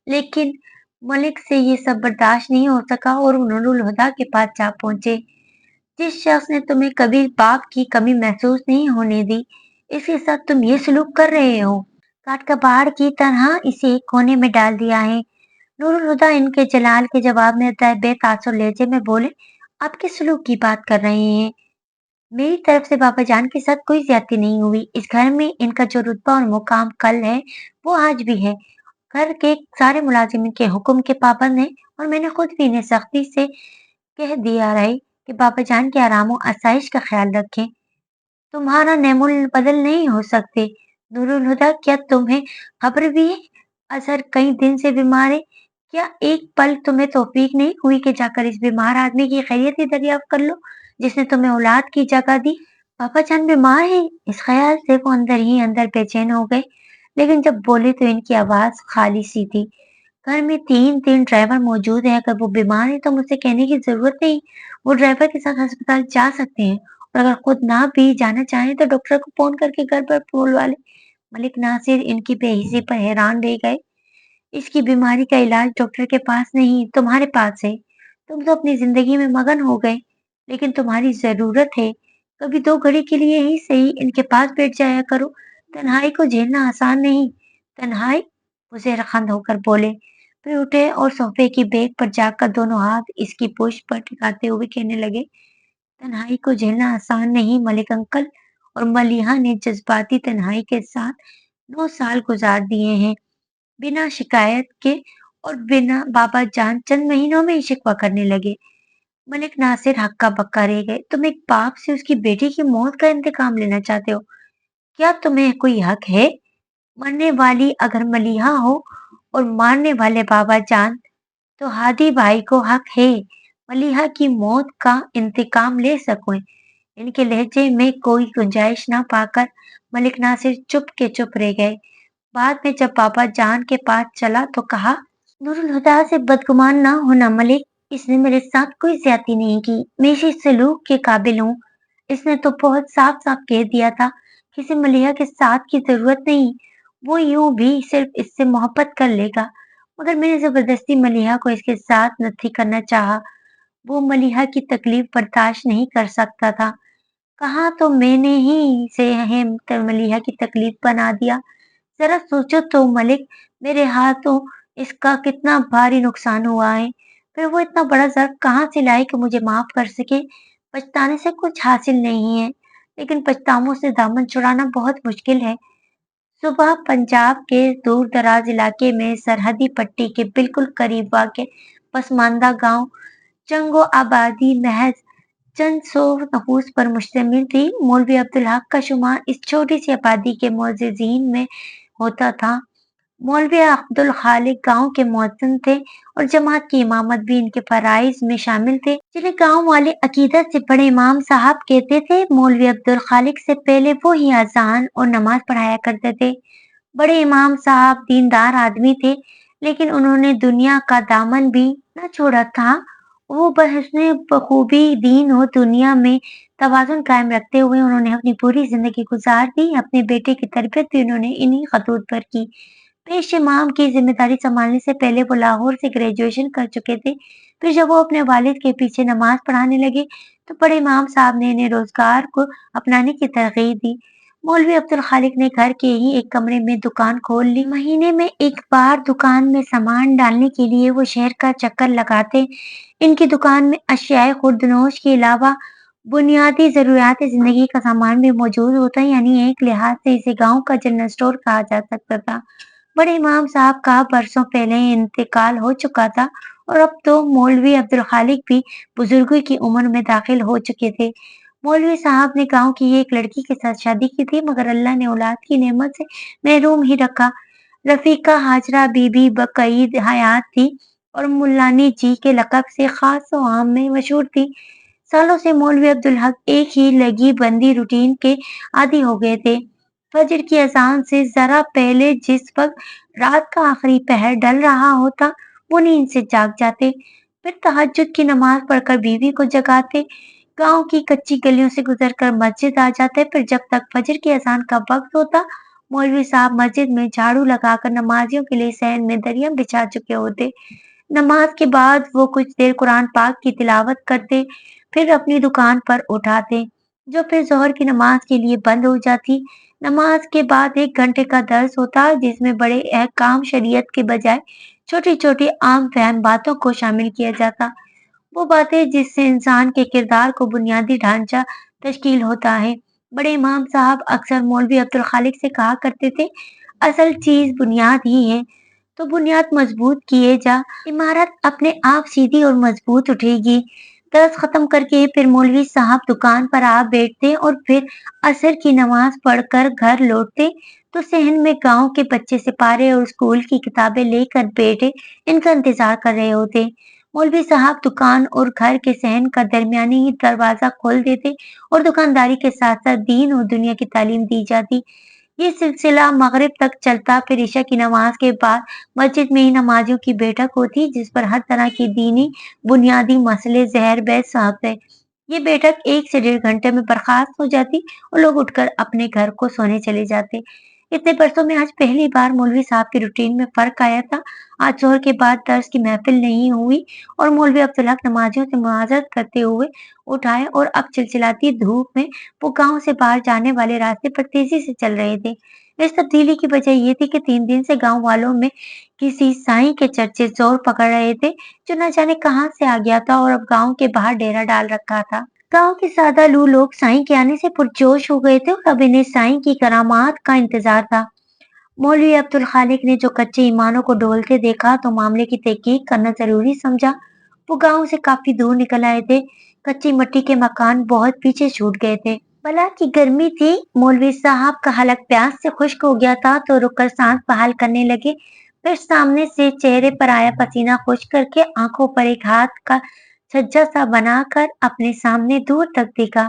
A: लेकिन मलिक से ये सब बर्दाश्त नहीं हो सका और वो नूरुल हुदा के पास जा पहुंचे। जिस शख्स ने तुम्हें कभी बाप की कमी महसूस नहीं होने दी, इसके साथ तुम ये सलूक कर रहे हो। काट कबाड़ की तरह इसे एक कोने में डाल दिया है। नूरुल हुदा इनके जलाल के जवाब में बेतासुर लहजे में बोले, आप किस सलूक की बात कर रहे हैं? मेरी तरफ से बाबा जान के साथ कोई ज्यादती नहीं हुई। इस घर में इनका जो रुतबा और मुकाम कल है, वो आज भी है। घर के सारे मुलाजिम इनके हुक्म के पाबंद हैं, और मैंने खुद भी इन्हें सख्ती से कह दिया रहे कि बाबा जान के आराम और आसाइश का ख्याल रखें। तुम्हारा नेमुल बदल नहीं हो सकते। नूरुल हुदा, क्या तुम्हें खबर भी है? अजहर कई दिन से बीमार है। क्या एक पल तुम्हें तौफीक नहीं हुई कि जाकर इस बीमार आदमी की खैरियत ही दरियाफ्त कर लो, जिसने तुम्हें औलाद की जगह दी? पापा जान बीमार है, इस ख्याल से वो अंदर ही अंदर बेचैन हो गए। लेकिन जब बोले तो इनकी आवाज खाली सी थी। घर में 3 ड्राइवर मौजूद हैं, अगर वो बीमार है तो मुझसे कहने की जरूरत नहीं। वो ड्राइवर के साथ अस्पताल जा सकते हैं, और अगर खुद ना भी जाना चाहें तो डॉक्टर को फोन करके घर पर बुलवा ले। मलिक नासिर इनकी बेहिसी पर हैरान रह गए। इसकी बीमारी का इलाज डॉक्टर के पास नहीं, तुम्हारे पास है। तुम तो अपनी जिंदगी में मगन हो गए, लेकिन तुम्हारी जरूरत है। कभी 2 घड़ी के लिए ही सही इनके पास बैठ जाया करो। तन्हाई को झेलना आसान नहीं। तन्हाई? वो जहरखंद होकर बोले। फिर उठे और सोफे की बेग पर जाकर दोनों हाथ इसकी पुष्ट पर टिकाते हुए कहने लगे, तन्हाई को झेलना आसान नहीं मलिक अंकल। और मलिहा ने जज्बाती तन्हाई के साथ 9 साल गुजार दिए हैं, बिना शिकायत के। और बिना बाबा जान चंद महीनों में ही शिकवा करने लगे। मलिक नासिर हक्का बक्का रह गए। तुम एक बाप से उसकी बेटी की मौत का इंतकाम लेना चाहते हो? क्या तुम्हें कोई हक है? मरने वाली अगर मलिहा हो और मारने वाले बाबा जान, तो हादी भाई को हक है मलिहा की मौत का इंतकाम ले सकें। इनके लहजे में कोई गुंजाइश ना पाकर मलिक नासिर चुप के चुप रह गए। बाद में जब बाबा जान के पास चला तो कहा, नूरुल हुदा से बदगुमान ना होना मलिक। इसने मेरे साथ कोई ज्यादती नहीं की। मैं इसी सलूक के काबिल हूँ। इसने तो बहुत साफ साफ कह दिया था कि इसे मलिहा के साथ की जरूरत नहीं। वो यूं भी सिर्फ इससे मोहब्बत कर लेगा। मगर मैंने जबरदस्ती मलिहा को इसके साथ नथी करना चाहा। वो मलिहा की तकलीफ बर्दाश्त नहीं कर सकता था। कहा तो मैंने ही इसे मलिहा की तकलीफ बना दिया। जरा सोचो तो मलिक, मेरे हाथों इसका कितना भारी नुकसान हुआ है। फिर वो इतना बड़ा ज़र्फ कहाँ से लाए कि मुझे माफ कर सके? पछताने से कुछ हासिल नहीं है, लेकिन पछतावों से दामन छुड़ाना बहुत मुश्किल है। सुबह पंजाब के दूर दराज इलाके में सरहदी पट्टी के बिल्कुल करीब वाक़ पसमानदा गांव चंगो आबादी महज चंद सौ नफूस पर मुश्तमिल थी। मौलवी अब्दुल हक का शुमार इस छोटी सी आबादी के मुअज्जिजीन में होता था। मौलवी अब्दुल खालिक गांव के मुअज्जिन थे और जमात की इमामत भी इनके फराइज में शामिल थे, जिन्हें गांव वाले अकीदत से बड़े इमाम साहब कहते थे। मौलवी अब्दुल खालिक से पहले वो ही अजान और नमाज पढ़ाया करते थे। बड़े इमाम साहब दीनदार आदमी थे, लेकिन उन्होंने दुनिया का दामन भी न छोड़ा था। वो बहसने बखूबी दीन और दुनिया में तवाज़ुन कायम रखते हुए उन्होंने अपनी पूरी जिंदगी गुजार दी। अपने बेटे की तरबियत भी उन्होंने इन्हीं खतूत पर की। पेश इमाम की जिम्मेदारी संभालने से पहले वो लाहौर से ग्रेजुएशन कर चुके थे। फिर जब वो अपने वालिद के पीछे नमाज पढ़ाने लगे, तो बड़े इमाम साहब ने इन्हें रोजगार को अपनाने की तरगीब दी। मौलवी अब्दुल खालिक ने घर के ही एक कमरे में दुकान खोल ली। महीने में एक बार दुकान में सामान डालने के लिए वो शहर का चक्कर लगाते। इनकी दुकान में अशियाए खुर्दनोश के अलावा बुनियादी जरूरियात जिंदगी का सामान भी मौजूद होता, यानी एक लिहाज से इसे गांव का जनरल स्टोर कहा जा सकता था। बड़े इमाम साहब का बरसों पहले इंतकाल हो चुका था, और अब तो मौलवी अब्दुल खालिक भी बुजुर्गी की उम्र में दाखिल हो चुके थे। मौलवी साहब ने गांव की एक लड़की के साथ शादी की थी, मगर अल्लाह ने औलाद की नेमत से महरूम ही रखा। रफीका हाजरा बीबी बकईद हयात थी और मुल्लानी जी के लकब से खास व आम में मशहूर थी। सालों से मौलवी अब्दुल हक एक ही लगी बंदी रूटीन के आदी हो गए थे। फजर की अजान से जरा पहले जिस वक्त रात का आखिरी पहर ढल रहा होता, वो नींद से जाग जाते। फिर तहज्जुद की नमाज पढ़कर बीवी को जगाते। गांव की कच्ची गलियों से गुजरकर मस्जिद आ जाते। फिर जब तक फजर की अजान का वक्त होता, मौलवी साहब मस्जिद में झाड़ू लगाकर नमाजियों के लिए सहन में दरिया बिछा चुके होते। नमाज के बाद वो कुछ देर कुरान पाक की तिलावत करते, फिर अपनी दुकान पर उठाते, जो फिर जोहर की नमाज के लिए बंद हो जाती। नमाज के बाद 1 घंटे का दर्स होता, जिसमें बड़े अहकाम शरीयत के बजाय छोटी छोटी आम फहम बातों को शामिल किया जाता। वो बातें जिससे इंसान के किरदार को बुनियादी ढांचा तश्कील होता है। बड़े इमाम साहब अक्सर मौलवी अब्दुल खालिक से कहा करते थे, असल चीज बुनियाद ही है, तो बुनियाद मजबूत किए जा, इमारत अपने आप सीधी और मजबूत उठेगी। दर्स खत्म करके फिर मौलवी साहब दुकान पर आ बैठते और फिर असर की नमाज पढ़कर घर लौटते तो सहन में गांव के बच्चे सिपारे और स्कूल की किताबें लेकर बेटे इनका इंतजार कर रहे होते। मौलवी साहब दुकान और घर के सहन का दरमियानी ही दरवाजा खोल देते और दुकानदारी के साथ साथ दीन और दुनिया की तालीम दी जाती। ये सिलसिला मगरिब तक चलता, फिर इशा की नमाज के बाद मस्जिद में ही नमाजियों की बैठक होती जिस पर हर तरह की दीनी बुनियादी मसले जहर बहस साहब। ये बैठक 1 से 1.5 घंटे में बर्खास्त हो जाती और लोग उठकर अपने घर को सोने चले जाते। इतने बरसों में आज पहली बार मौलवी साहब की रूटीन में फर्क आया था। आज जोहर के बाद दर्स की महफिल नहीं हुई और मौलवी अब्दुल हक नमाजियों से मुआजरत करते हुए उठाए और अब चिलचिलाती धूप में वो गांव से बाहर जाने वाले रास्ते पर तेजी से चल रहे थे। इस तब्दीली की वजह ये थी कि 3 दिन से गांव वालों में किसी साईं के चर्चे जोर पकड़ रहे थे जो न जाने कहां से आ गया था और अब गांव के बाहर डेरा डाल रखा था। गांव के सादा लू लोग साईं के आने से पुरजोश हो गए थे और अब इन्हें साईं की करामात का इंतजार था। मौलवी अब्दुल खालिक ने जो कच्चे ईमानों को डोलते देखा तो मामले की तहकीक करना जरूरी समझा। वो गांव से काफी दूर निकल आए थे। कच्ची मिट्टी के मकान बहुत पीछे छूट गए थे। भला की गर्मी थी। मौलवी साहब का हलक प्यास से खुश्क हो गया था तो रुककर सांस बहाल करने लगे। फिर सामने से चेहरे पर आया पसीना खुश्क करके आंखों पर एक हाथ का छज्जा सा बनाकर अपने सामने दूर तक देखा।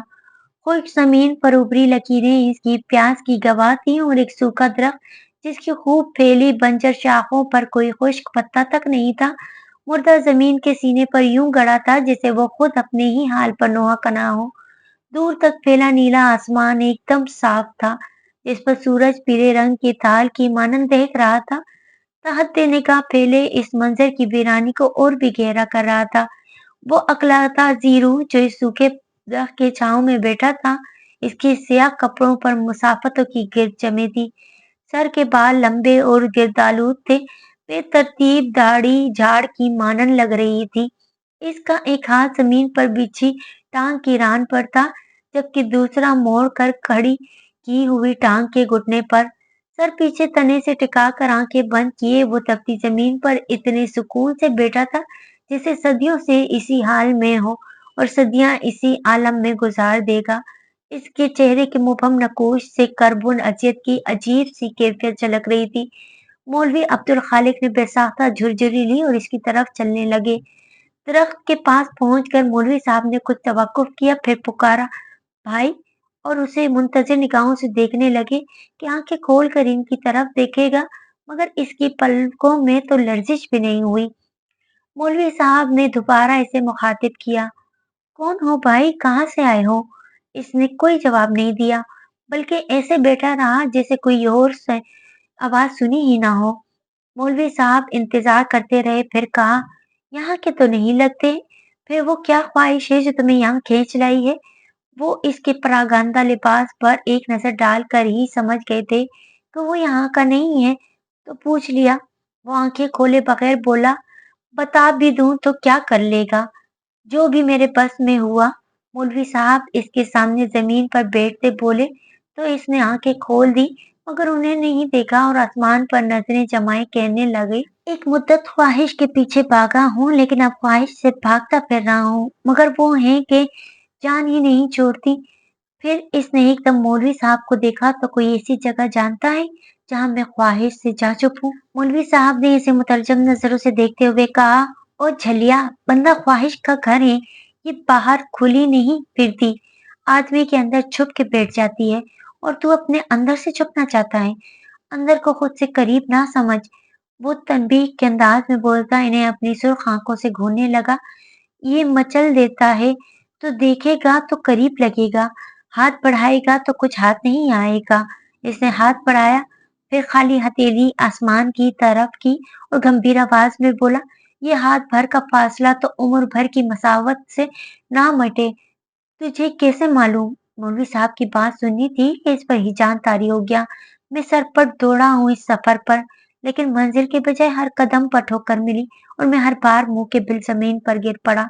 A: खुश्क जमीन पर उभरी लकीरें इसकी प्यास की गवाह थी और एक सूखा दरख्त जिसकी खूब फैली बंजर शाखों पर कोई खुश्क पत्ता तक नहीं था, मुर्दा जमीन के सीने पर यूं गड़ा था जैसे वो खुद अपने ही हाल पर नोहा कना हो। दूर तक फैला नीला आसमान एकदम साफ था, जिस पर सूरज पीले रंग की थाल की मानंद देख रहा था। तहत निगाह फैले इस मंजर की वीरानी को और भी गहरा कर रहा था। वो अकलाता जीरू जो इस सूखे दरख्त के छांव में बैठा था, इसके स्याह कपड़ों पर मुसाफतों की गिरद जमी थी। सर के बाल लंबे और गिरदालूद थे। बेतरतीब दाढ़ी झाड़ की मानन लग रही थी। इसका एक हाथ जमीन पर बिछी टांग की रान पर था, जबकि दूसरा मोड़ कर खड़ी की हुई टांग के घुटने पर। सर पीछे तने से टिकाकर आंखें बंद किए वो तपती जमीन पर इतने सुकून से बैठा था जैसे सदियों से इसी हाल में हो और सदियां इसी आलम में गुजार देगा। इसके चेहरे के मुबहम नकूश से कर्बन अजियत की अजीब सी कैफियत झलक रही थी। मौलवी अब्दुल खालिक ने बेसाख्ता झुरझुरी ली और इसकी तरफ चलने लगे। दरख्त के पास पहुंचकर मौलवी साहब ने कुछ तवक्कुफ किया, फिर पुकारा, भाई, और उसे मुंतजिर निगाहों से देखने लगे कि आंखें खोलकर इनकी तरफ देखेगा, मगर इसकी पलकों में तो लर्जिश भी नहीं हुई। मौलवी साहब ने दोबारा इसे मुखातिब किया, कौन हो भाई, कहाँ से आए हो? इसने कोई जवाब नहीं दिया, बल्कि ऐसे बैठा रहा जैसे कोई और से आवाज सुनी ही ना हो। मौलवी साहब इंतजार करते रहे, फिर कहा, यहाँ के तो नहीं लगते। फिर वो क्या ख्वाहिश है जो तुम्हें यहाँ खींच लाई है? वो इसके परागंदा लिबास पर एक नजर डालकर ही समझ गए थे कि वो यहाँ का नहीं है, तो पूछ लिया। वो आंखें खोले बगैर बोला, बता भी दूं तो क्या कर लेगा? जो भी मेरे बस में हुआ। मौलवी साहब इसके सामने जमीन पर बैठते बोले तो इसने आंखें खोल दी, मगर उन्हें नहीं देखा और आसमान पर नजरें जमाए कहने लगे, एक मुद्दत ख्वाहिश के पीछे भागा हूँ, लेकिन अब ख्वाहिश से भागता फिर रहा हूँ, मगर वो है कि जान ही नहीं छोड़ती। फिर इसने एकदम मौलवी साहब को देखा, तो कोई ऐसी जगह जानता है जहाँ मैं ख्वाहिश से जा चुकूं? मौलवी साहब ने इसे मुतरजम नजरों से देखते हुए कहा, ओ झलिया, बंदा ख्वाहिश का घर है, ये बाहर खुली नहीं फिरती, आदमी के अंदर छुप के बैठ जाती है, और तू अपने अंदर से छुपना चाहता है। अंदर को खुद से करीब ना समझ। वो तनबीह के अंदाज में बोलता इन्हें अपनी सुर्ख आंखों से घूरने लगा। ये मचल देता है तो देखेगा तो करीब लगेगा, हाथ बढ़ाएगा तो कुछ हाथ नहीं आएगा। इसने हाथ बढ़ाया, फिर खाली हथेली आसमान की तरफ की और गंभीर आवाज में बोला, ये हाथ भर का फासला तो उम्र भर की मसावत से ना मटे। तुझे कैसे मालूम? मौलवी साहब की बात सुननी थी कि इस पर हिजान तारी हो गया। मैं सरपट दौड़ा हूँ इस सफर पर, लेकिन मंजिल के बजाय हर कदम पर ठोकर मिली और मैं हर बार मुंह के बिल जमीन पर गिर पड़ा।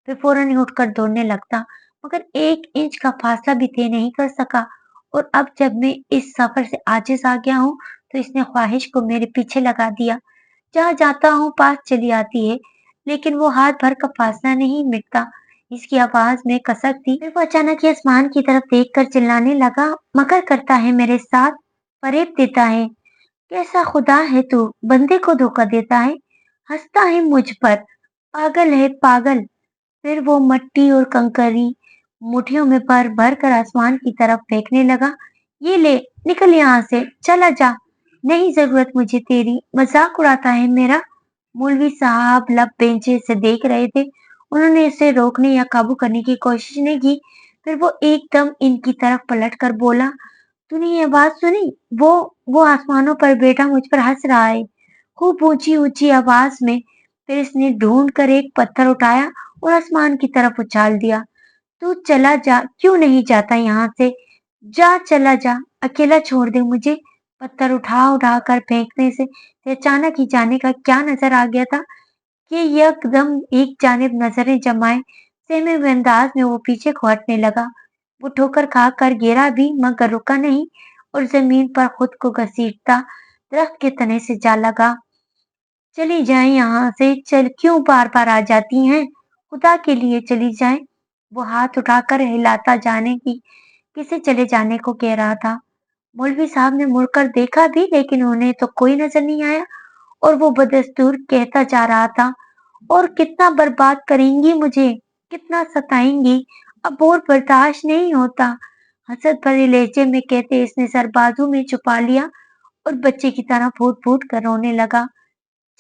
A: फिर फौरन ही उठकर दौड़ने लगता, मगर 1 इंच का फासला भी तय नहीं कर सका। और अब जब मैं इस सफर से आजिज आ गया हूँ, तो इसने ख्वाहिश को मेरे पीछे लगा दिया। जहाँ जाता हूँ पास चली आती है, लेकिन वो हाथ भर का फासला नहीं मिटता। इसकी आवाज में कसक थी। फिर वो अचानक ही आसमान की तरफ देखकर चिल्लाने लगा, मगर करता है मेरे साथ। फरेब देता है। कैसा खुदा है तू, बंदे को धोखा देता है, हंसता है मुझ पर, पागल है पागल। फिर वो मट्टी और कंकरी मुट्ठियों में भर भर कर आसमान की तरफ फेंकने लगा। ये ले, निकल यहाँ से, चला जा, नहीं जरूरत मुझे तेरी, मजाक उड़ाता है मेरा। मौलवी साहब लब बेंचे से देख रहे थे। उन्होंने इसे रोकने या काबू करने की कोशिश नहीं की। फिर वो एकदम इनकी तरफ पलट कर बोला, तूने ये बात सुनी? वो वो आसमानों पर बेटा मुझ पर हंस रहा है, खूब ऊंची ऊंची आवाज में। फिर इसने ढूंढ कर एक पत्थर उठाया और आसमान की तरफ उछाल दिया। तू चला जा, क्यों नहीं जाता यहाँ से? जा, चला जा, अकेला छोड़ दे मुझे। पत्थर उठा उठा कर फेंकने से अचानक ही जाने का क्या नजर आ गया था कि एकदम एक जानिब नजरें जमाए सहमे हुए अंदाज में वो पीछे को हटने लगा। वो ठोकर खा कर गिरा भी मगर रुका नहीं और जमीन पर खुद को घसीटता दरख्त के तने से जा लगा। चली जाएं यहाँ से, चल क्यों बार बार आ जाती हैं? खुदा के लिए चली जाएं। वो हाथ उठाकर हिलाता जाने की किसे चले जाने को कह रहा था। मौलवी साहब ने मुड़कर देखा भी लेकिन उन्हें तो कोई नजर नहीं आया और वो बदस्तूर कहता जा रहा था, और कितना बर्बाद करेंगी मुझे, कितना सताएंगी, अब और बर्दाश्त नहीं होता। हसद भरे लहजे में कहते इसने सर बाजू में छुपा लिया और बच्चे की तरह फूट फूट कर रोने लगा।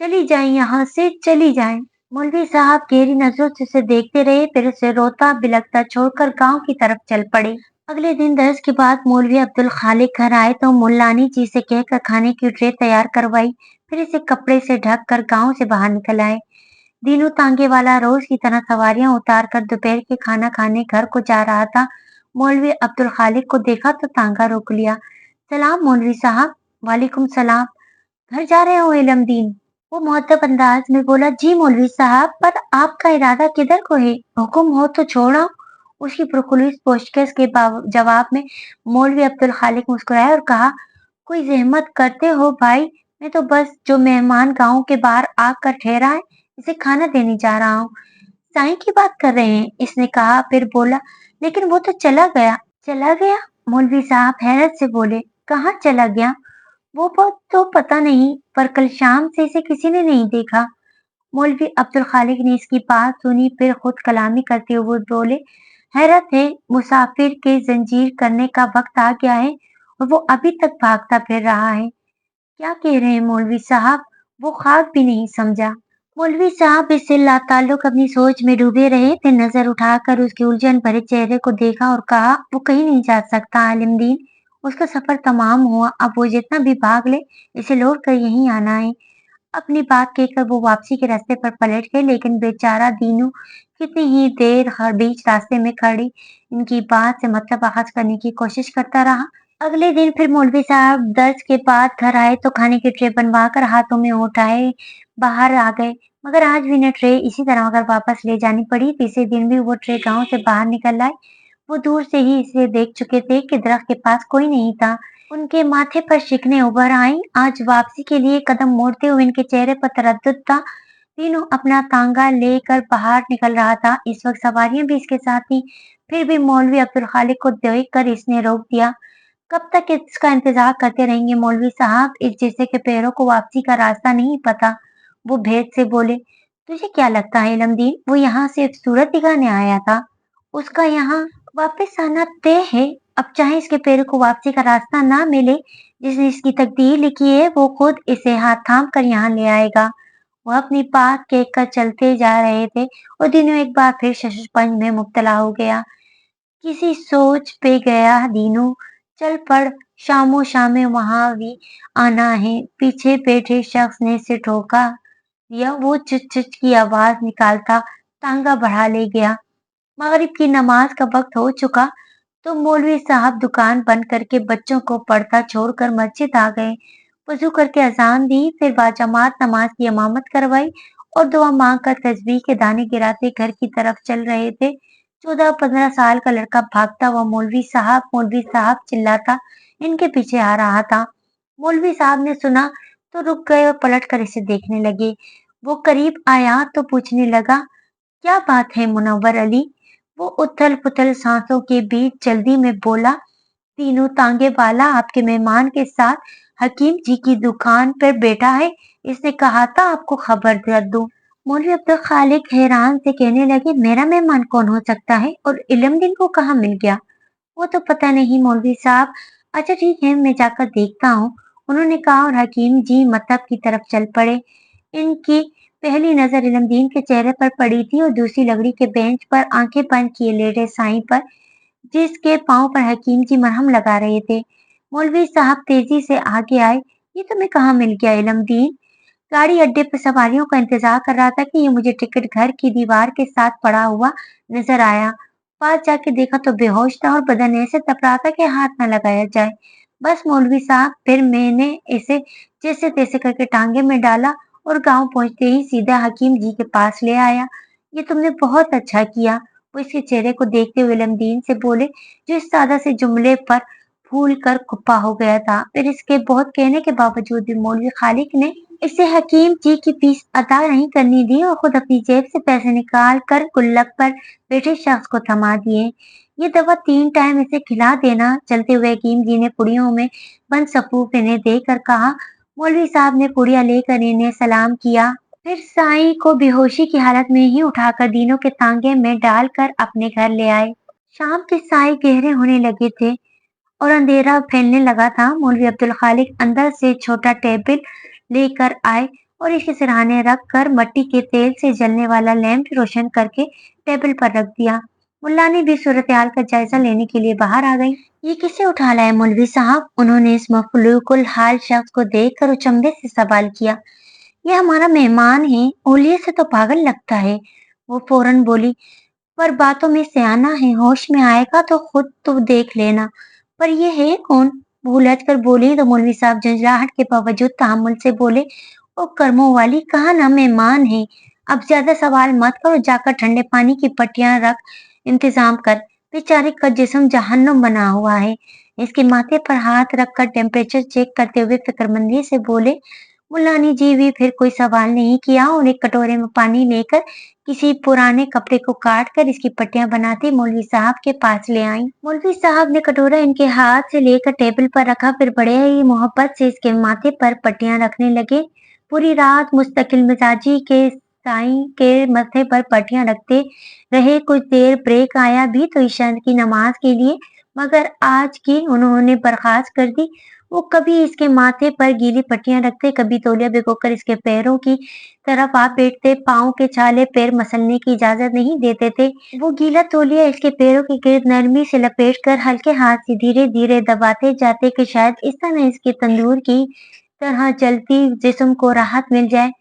A: चली जाएं यहाँ से, चली जाएं। मौलवी साहब गहरी नजरों से उसे देखते रहे, फिर उसे रोता बिलखता छोड़कर गांव की तरफ चल पड़े। अगले दिन दर्स के बाद मौलवी अब्दुल खालिक घर आए तो मुल्लानी जी से कहकर खाने की ट्रे तैयार करवाई, फिर इसे कपड़े से ढक कर गांव से बाहर निकल आए। दीनू तांगे वाला रोज की तरह सवारियां उतार कर दोपहर के खाना खाने घर को जा रहा था। मौलवी अब्दुल खालिक को देखा तो तांगा रोक लिया। सलाम मौलवी साहब। वालेकुम सलाम। घर जा रहे हो इलमदीन? वो मुअद्दब अंदाज में बोला, जी मौलवी साहब, पर आपका इरादा किधर को है? हुक्म हो तो छोड़ो। उसकी पुरखुलूस पेशकश के जवाब में मौलवी अब्दुल खालिक मुस्कुराया और कहा, कोई जहमत करते हो भाई, मैं तो बस जो मेहमान गांव के बाहर आकर ठहरा है इसे खाना देने जा रहा हूँ। साईं की बात कर रहे हैं, इसने कहा, फिर बोला, लेकिन वो तो चला गया। चला गया? मौलवी साहब हैरत से बोले, कहाँ चला गया? वो बात तो पता नहीं, पर कल शाम से इसे किसी ने नहीं देखा। मौलवी अब्दुल खालिक ने इसकी बात सुनी, फिर खुद कलामी करते हुए बोले, हैरत है, मुसाफिर के जंजीर करने का वक्त आ गया है और वो अभी तक भागता फिर रहा है। क्या कह रहे हैं मौलवी साहब? वो ख्वाब भी नहीं समझा। मौलवी साहब इससे लाताल्लुक अपनी सोच में डूबे रहे, फिर नजर उठाकर उसके उलझन भरे चेहरे को देखा और कहा, वो कहीं नहीं जा सकता आलिमदीन। उसका सफर तमाम हुआ, अब वो जितना भी भाग ले इसे लौट कर यहीं आना है। अपनी बात कहकर वो वापसी के रास्ते पर पलट गए, लेकिन बेचारा दीनू कितनी ही देर हर बीच रास्ते में खड़ी इनकी बात से मतलब आगाज करने की कोशिश करता रहा। अगले दिन फिर मौलवी साहब दर्स के बाद घर आए तो खाने की ट्रे बनवा कर हाथों में उठाए बाहर आ गए, मगर आज भी न ट्रे इसी तरह अगर वापस ले जानी पड़ी। तीसरे दिन भी वो ट्रे गांव से बाहर निकल आए। वो दूर से ही इसे देख चुके थे कि दरख्त के पास कोई नहीं था। उनके माथे पर शिकने उभर आई। आज वापसी के लिए कदम मोड़ते हुए इनके चेहरे पर तरद्दुद था। तीनों अपना तांगा लेकर बाहर निकल रहा था। इस वक्त सवारियां भी इसके साथ थी। फिर भी मौलवी अब्दुल खालिक को देखकर इसने रोक दिया। कब तक इसका इंतजार करते रहेंगे मौलवी साहब? इस जैसे के पैरों को वापसी का रास्ता नहीं पता। वो भेद से बोले, तुझे क्या लगता है इलमदीन, वो यहाँ से सूरत दिखाने आया था? उसका यहाँ वापस आना तय है। अब चाहे इसके पैरों को वापसी का रास्ता ना मिले, जिसने इसकी तकदीर लिखी है वो खुद इसे हाथ थाम कर यहाँ ले आएगा। वो अपनी बात कहकर चलते जा रहे थे और दीनू एक बार फिर शशपंज में मुब्तला हो गया। किसी सोच पे गया दीनू, चल पड़, शामो शामे वहां भी आना है। पीछे बैठे शख्स ने इसे ठोका दिया। वो चिच चिच की आवाज निकालता तांगा बढ़ा ले गया। मगरिब की नमाज का वक्त हो चुका तो मौलवी साहब दुकान बंद करके बच्चों को पढ़ता छोड़कर मस्जिद आ गए। वजू करके अजान दी, फिर बाजमात नमाज की इमामत करवाई और दुआ मांग कर तस्बीह के दाने गिराते घर की तरफ चल रहे थे। 14-15 साल का लड़का भागता हुआ मौलवी साहब चिल्लाता इनके पीछे आ रहा था। मौलवी साहब ने सुना तो रुक गए और पलट कर इसे देखने लगे। वो करीब आया तो पूछने लगा, क्या बात है मुनव्वर अली? वो उथल पुथल सांसों के बीच जल्दी में बोला, तीनों तांगे वाला आपके मेहमान के साथ हकीम जी की दुकान पर बैठा है। इसने कहा था आपको खबर कर दूं। मौलवी अब्दुल खालिक हैरान से कहने लगे, मेरा मेहमान कौन हो सकता है और इल्मदीन को कहाँ मिल गया? वो तो पता नहीं मौलवी साहब। अच्छा ठीक है, मैं जाकर देखता हूँ, उन्होंने कहा और हकीम जी मकतब की तरफ चल पड़े। इनकी पहली नजर इल्मदीन के चेहरे पर पड़ी थी और दूसरी लकड़ी के बेंच पर आंखें बंद किए लेटे साईं पर, जिसके पांव पर हकीम जी मरहम लगा रहे थे। मौलवी साहब तेजी से आगे आए। ये तुम्हें कहाँ मिल गया इल्मदीन? गाड़ी अड्डे पर सवारियों का इंतजार कर रहा था कि ये मुझे टिकट घर की दीवार के साथ पड़ा हुआ नजर आया। पास जाके देखा तो बेहोश था और बदन ऐसे तप रहा था कि हाथ न लगाया जाए। बस मौलवी साहब, फिर मैंने इसे जैसे तैसे करके टांगे में डाला और गांव पहुंचते ही सीधा हकीम जी के पास ले आया। ये तुमने बहुत अच्छा किया, वो इसके चेहरे को देखते हुए इल्मदीन से बोले, जो इस सादा से जुमले पर फूल कर कुप्पा हो गया था। फिर इसके बहुत कहने के बावजूद भी मौलवी खालिक ने इसे हकीम जी की फीस अदा नहीं करनी दी और खुद अपनी जेब से पैसे निकाल कर गुल्लक पर बैठे शख्स को थमा दिए। ये दवा 3 टाइम इसे खिला देना। चलते हुए हकीम जी ने पुड़ियों में बंद सफूफ इन्हें देकर कहा। मौलवी साहब ने पुड़िया लेकर इन्हें सलाम किया, फिर साईं को बेहोशी की हालत में ही उठाकर दीनों के तांगे में डालकर अपने घर ले आए। शाम के साए गहरे होने लगे थे और अंधेरा फैलने लगा था। मौलवी अब्दुल खालिक अंदर से छोटा टेबल लेकर आए और इसके सिरहाने रख कर मट्टी के तेल से जलने वाला लैंप रोशन करके टेबल पर रख दिया। मुल्ला ने भी सूरत हाल का जायजा लेने के लिए बाहर आ गई। ये किसे उठा लाए मौलवी साहब? उन्होंने इस मफलूकुल हाल शख्स को देखकर अचंभे से सवाल किया। ये हमारा मेहमान है, ओलिये से तो पागल लगता है। वो फौरन बोली, पर बातों में सियाना है, होश में आएगा तो खुद तो देख लेना। पर ये है कौन? वो उलझ कर बोली तो मौलवी साहब झंझलाहट के बावजूद तहम्मुल से बोले, ओ कर्मों वाली, कहा ना मेहमान है। अब ज्यादा सवाल मत करो, जाकर ठंडे पानी की पट्टियां रख इंतजाम कर। बेचारे का जिस्म जहन्नुम बना हुआ है। इसके माथे पर हाथ रखकर टेम्परेचर चेक करते हुए फिक्रमंदी से बोले। मुल्लानी जी भी फिर कोई सवाल नहीं किया और एक कटोरे में पानी लेकर किसी पुराने कपड़े को काट कर इसकी पट्टियां बनाती मौलवी साहब के पास ले आई। मौलवी साहब ने कटोरा इनके हाथ से लेकर टेबल पर रखा, फिर बड़े ही मोहब्बत से इसके माथे पर पट्टियां रखने लगे। पूरी रात मुस्तकिल मिजाजी के साईं के माथे पर पट्टियां रखते रहे। कुछ देर ब्रेक आया भी तो ईशा की नमाज के लिए, मगर आज की उन्होंने बर्खास्त कर दी। वो कभी इसके माथे पर गीली पट्टियां रखते, कभी तौलिया भिगोकर इसके पैरों की तरफ आ बैठते। पाँव के छाले पैर मसलने की इजाजत नहीं देते थे। वो गीला तौलिया इसके पैरों के गिर्द नरमी से लपेट कर हल्के हाथ से धीरे धीरे दबाते जाते कि शायद इस तरह इसके तंदूर की तरह जलती जिस्म को राहत मिल जाए।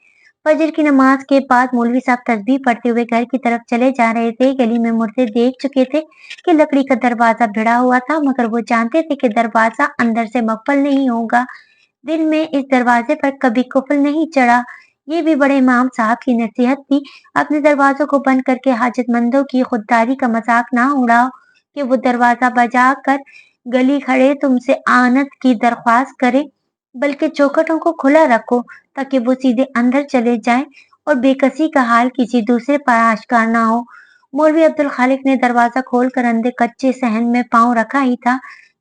A: फजर की नमाज के बाद मौलवी साहब तस्बीह पढ़ते हुए घर की तरफ चले जा रहे थे। गली में मुड़ते देख चुके थे कि लकड़ी का दरवाजा भिड़ा हुआ था, मगर वो जानते थे कि दरवाजा अंदर से मकफल नहीं होगा। दिल में इस दरवाजे पर कभी कुफल नहीं चढ़ा। ये भी बड़े इमाम साहब की नसीहत थी, अपने दरवाजों को बंद करके हाजतमंदों की खुददारी का मजाक ना उड़ाओ कि वो दरवाजा बजा कर गली खड़े तुमसे आनत की दरख्वास्त करे, बल्कि चौखटों को खुला रखो ताकि वो सीधे अंदर चले जाएं और बेकसी का हाल किसी दूसरे पर आश्कार ना हो। मौलवी अब्दुल खालिक ने दरवाजा खोलकर अंदर कच्चे सहन में पांव रखा ही था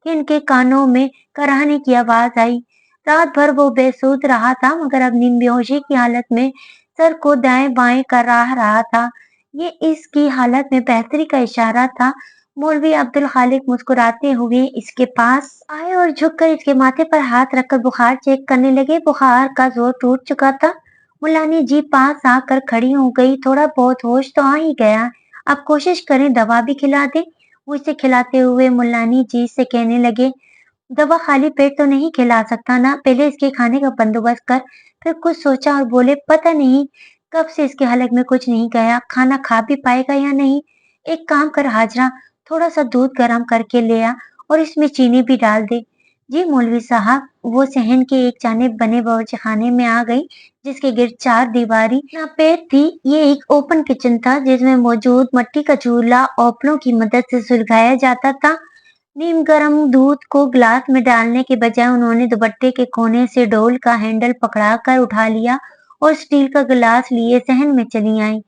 A: कि इनके कानों में कराहने की आवाज आई। रात भर वो बेसुध रहा था, मगर अब नींद बेहोशी की हालत में सर को दाएं बाएं कर रहा था। ये इसकी हालत में बेहतरी का इशारा था। मौलवी अब्दुल खालिक मुस्कुराते हुए इसके पास आए और झुककर इसके माथे पर हाथ रखकर बुखार चेक करने लगे। बुखार का जोर टूट चुका था। मुलानी जी पास आकर खड़ी हो गई। थोड़ा बहुत होश तो आ ही गया, अब कोशिश करें दवा भी खिला दे। वो इसे खिलाते हुए मुलानी जी से कहने लगे, दवा खाली पेट तो नहीं खिला सकता ना, पहले इसके खाने का बंदोबस्त कर। फिर कुछ सोचा और बोले, पता नहीं कब से इसके हलक में कुछ नहीं गया, खाना खा भी पाएगा या नहीं। एक काम कर हाजरा, थोड़ा सा दूध गर्म करके ले आ और इसमें चीनी भी डाल दे। जी मौलवी साहब। वो सहन के एक जानिब बने बावर्चीखाने में आ गई, जिसके गिर्द 4 दीवारी नापेद थी। ये एक ओपन किचन था जिसमें मौजूद मिट्टी का चूल्हा ओपलों की मदद से सुलगाया जाता था। नीम गर्म दूध को गिलास में डालने के बजाय उन्होंने दुपट्टे के कोने से डोल का हैंडल पकड़ाकर उठा लिया और स्टील का गिलास लिए सहन में चली आईं।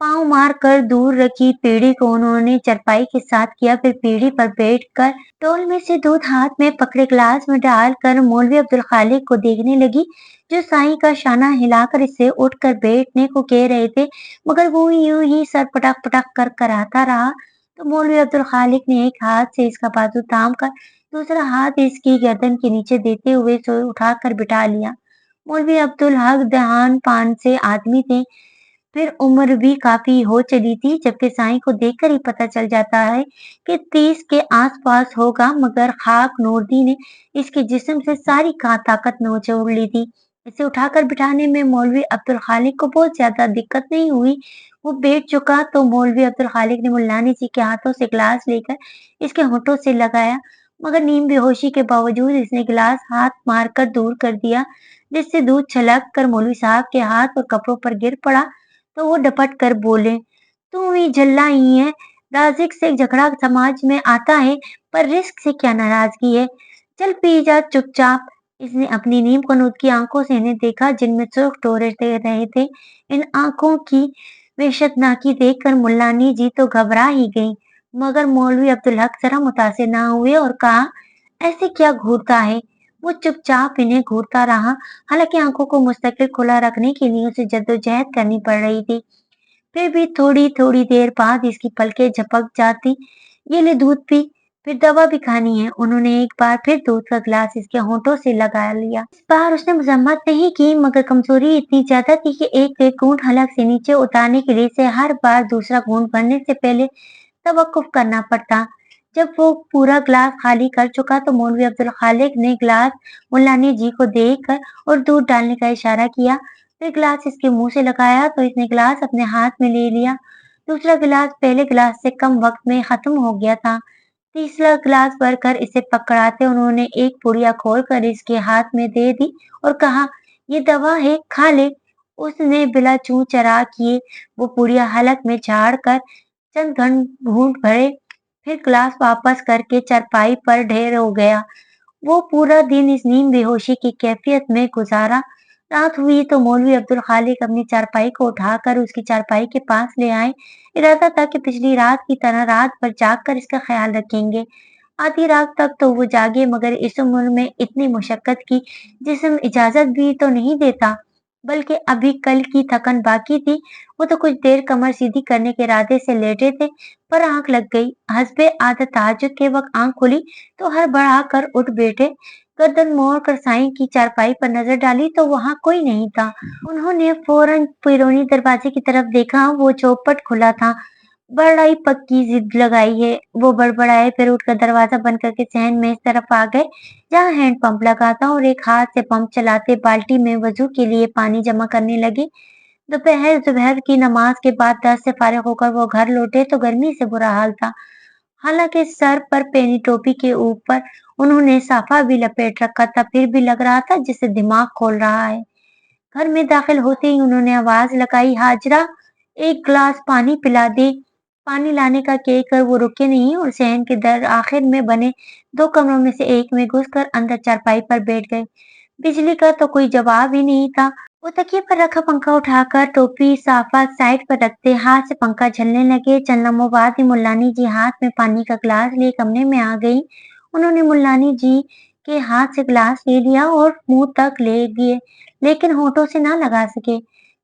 A: पाँव मार कर दूर रखी पीढ़ी को उन्होंने चरपाई के साथ किया, फिर पीढ़ी पर बैठकर टोल में से दूध हाथ में पकड़े गिलास में डालकर मौलवी अब्दुल खालिक को देखने लगी, जो साईं का शाना हिलाकर इससे उठकर बैठने को कह रहे थे, मगर वो यूं ही सर पटक पटक कर कराता रहा। तो मौलवी अब्दुल खालिक ने एक हाथ से इसका बाजू थाम कर दूसरा हाथ इसकी गर्दन के नीचे देते हुए उसे उठाकर बिठा लिया। मौलवी अब्दुल हक दहान पान से आदमी थे, फिर उम्र भी काफी हो चली थी, जबकि साईं को देखकर ही पता चल जाता है कि 30 के आसपास होगा, मगर खाक नूरदी ने इसके जिस्म से सारी का ताकत निचोड़ ली थी। इसे उठाकर बिठाने में मौलवी अब्दुल खालिक को बहुत ज्यादा दिक्कत नहीं हुई। वो बैठ चुका तो मौलवी अब्दुल खालिक ने मुल्लानी जी के हाथों से गिलास लेकर इसके होठों से लगाया, मगर नीम बेहोशी के बावजूद इसने गिलास हाथ मारकर दूर कर दिया, जिससे दूध छलक कर मौलवी साहब के हाथ और कपड़ों पर गिर पड़ा। तो वो डपट कर बोले, तू ही झल्ला ही है, राज़िक से झगड़ा समाज में आता है, पर रिस्क से क्या नाराजगी है, चल पी जा चुपचाप। इसने अपनी नीम कनूद की आंखों से इन्हें देखा, जिनमें सुर्ख डोरे रहे थे। इन आंखों की वेशतनाकी देखकर मुल्लानी जी तो घबरा ही गई, मगर मौलवी अब्दुल हक जरा मुतासिर ना हुए और कहा, ऐसे क्या घूरता है। वो चुपचाप इन्हें घूरता रहा, हालांकि आंखों को मुस्तकिल खुला रखने के लिए उसे जद्दोजहद करनी पड़ रही थी। फिर भी थोड़ी थोड़ी देर बाद इसकी पलकें झपक जाती। ये ले दूध पी, फिर दवा भी खानी है। उन्होंने एक बार फिर दूध का गिलास इसके होठों से लगा लिया। इस बार उसने मजम्मत नहीं की, मगर कमजोरी इतनी ज्यादा थी कि एक एक घूंट हलक से नीचे उतारने के लिए इसे हर बार दूसरा घूंट भरने से पहले तवक्कुफ करना पड़ता। जब वो पूरा ग्लास खाली कर चुका तो मौलवी अब्दुल खालिक ने गिलास मुल्लानी जी को देकर और दूध डालने का इशारा किया। फिर गिलास इसके मुंह से लगाया तो इसने गिलास अपने हाथ में ले लिया। दूसरा गिलास पहले गिलास से कम वक्त में खत्म हो गया था। तीसरा गिलास भरकर इसे पकड़ाते उन्होंने एक पुड़िया खोलकर इसके हाथ में दे दी और कहा, ये दवा है, खा ले। उसने बिला चूं चरा किए वो पुड़िया हलक में झाड़ कर चंद घूंट भरे, फिर गिलास वापस करके चारपाई पर ढेर हो गया। वो पूरा दिन इस नीम बेहोशी की कैफियत में गुजारा। रात हुई तो मौलवी अब्दुल खालिक अपनी चारपाई को उठाकर उसकी चारपाई के पास ले आए। इरादा था कि पिछली रात की तरह रात भर जाग कर इसका ख्याल रखेंगे। आधी रात तक तो वो जागे, मगर इस उम्र में इतनी मुशक्कत की जिस्म इजाजत भी तो नहीं देता, बल्कि अभी कल की थकन बाकी थी। वो तो कुछ देर कमर सीधी करने के इरादे से लेटे थे, पर आंख लग गई। हस्बे आदत तहज्जुद के वक्त आंख खुली तो हड़बड़ा कर उठ बैठे। गर्दन मोड़ कर साईं की चारपाई पर नजर डाली तो वहां कोई नहीं था। उन्होंने फौरन बैरूनी दरवाजे की तरफ देखा, वो चौपट खुला था। बड़ाई पक्की जिद लगाई है, वो बड़बड़ाए, फिर उठकर दरवाजा बंद करके सहन में इस तरफ आ गए जहाँ हैंड पंप लगा था और एक हाथ से पंप चलाते बाल्टी में वजू के लिए पानी जमा करने लगे। दोपहर जुबहर की नमाज के बाद दस से फारिग होकर वो घर लौटे तो गर्मी से बुरा हाल था। हालांकि सर पर पैनी टोपी के ऊपर उन्होंने साफा भी लपेट रखा था, फिर भी लग रहा था जैसे दिमाग खोल रहा है। घर में दाखिल होते ही उन्होंने आवाज लगाई, हाजरा, एक गिलास पानी पिला दे। पानी लाने का कहकर वो रुके नहीं और सहन के दर आखिर में बने दो कमरों में से एक में घुसकर अंदर चारपाई पर बैठ गए। बिजली का तो कोई जवाब ही नहीं था। वो तकिए पर रखा पंखा उठाकर टोपी साफा साइड पर रखते हाथ से पंखा झलने लगे। चंद लम्हों बाद ही मुल्लानी जी हाथ में पानी का गिलास लिए कमरे में आ गई। उन्होंने मुल्लानी जी के हाथ से गिलास ले लिया और मुंह तक ले गए, लेकिन होठों से ना लगा सके।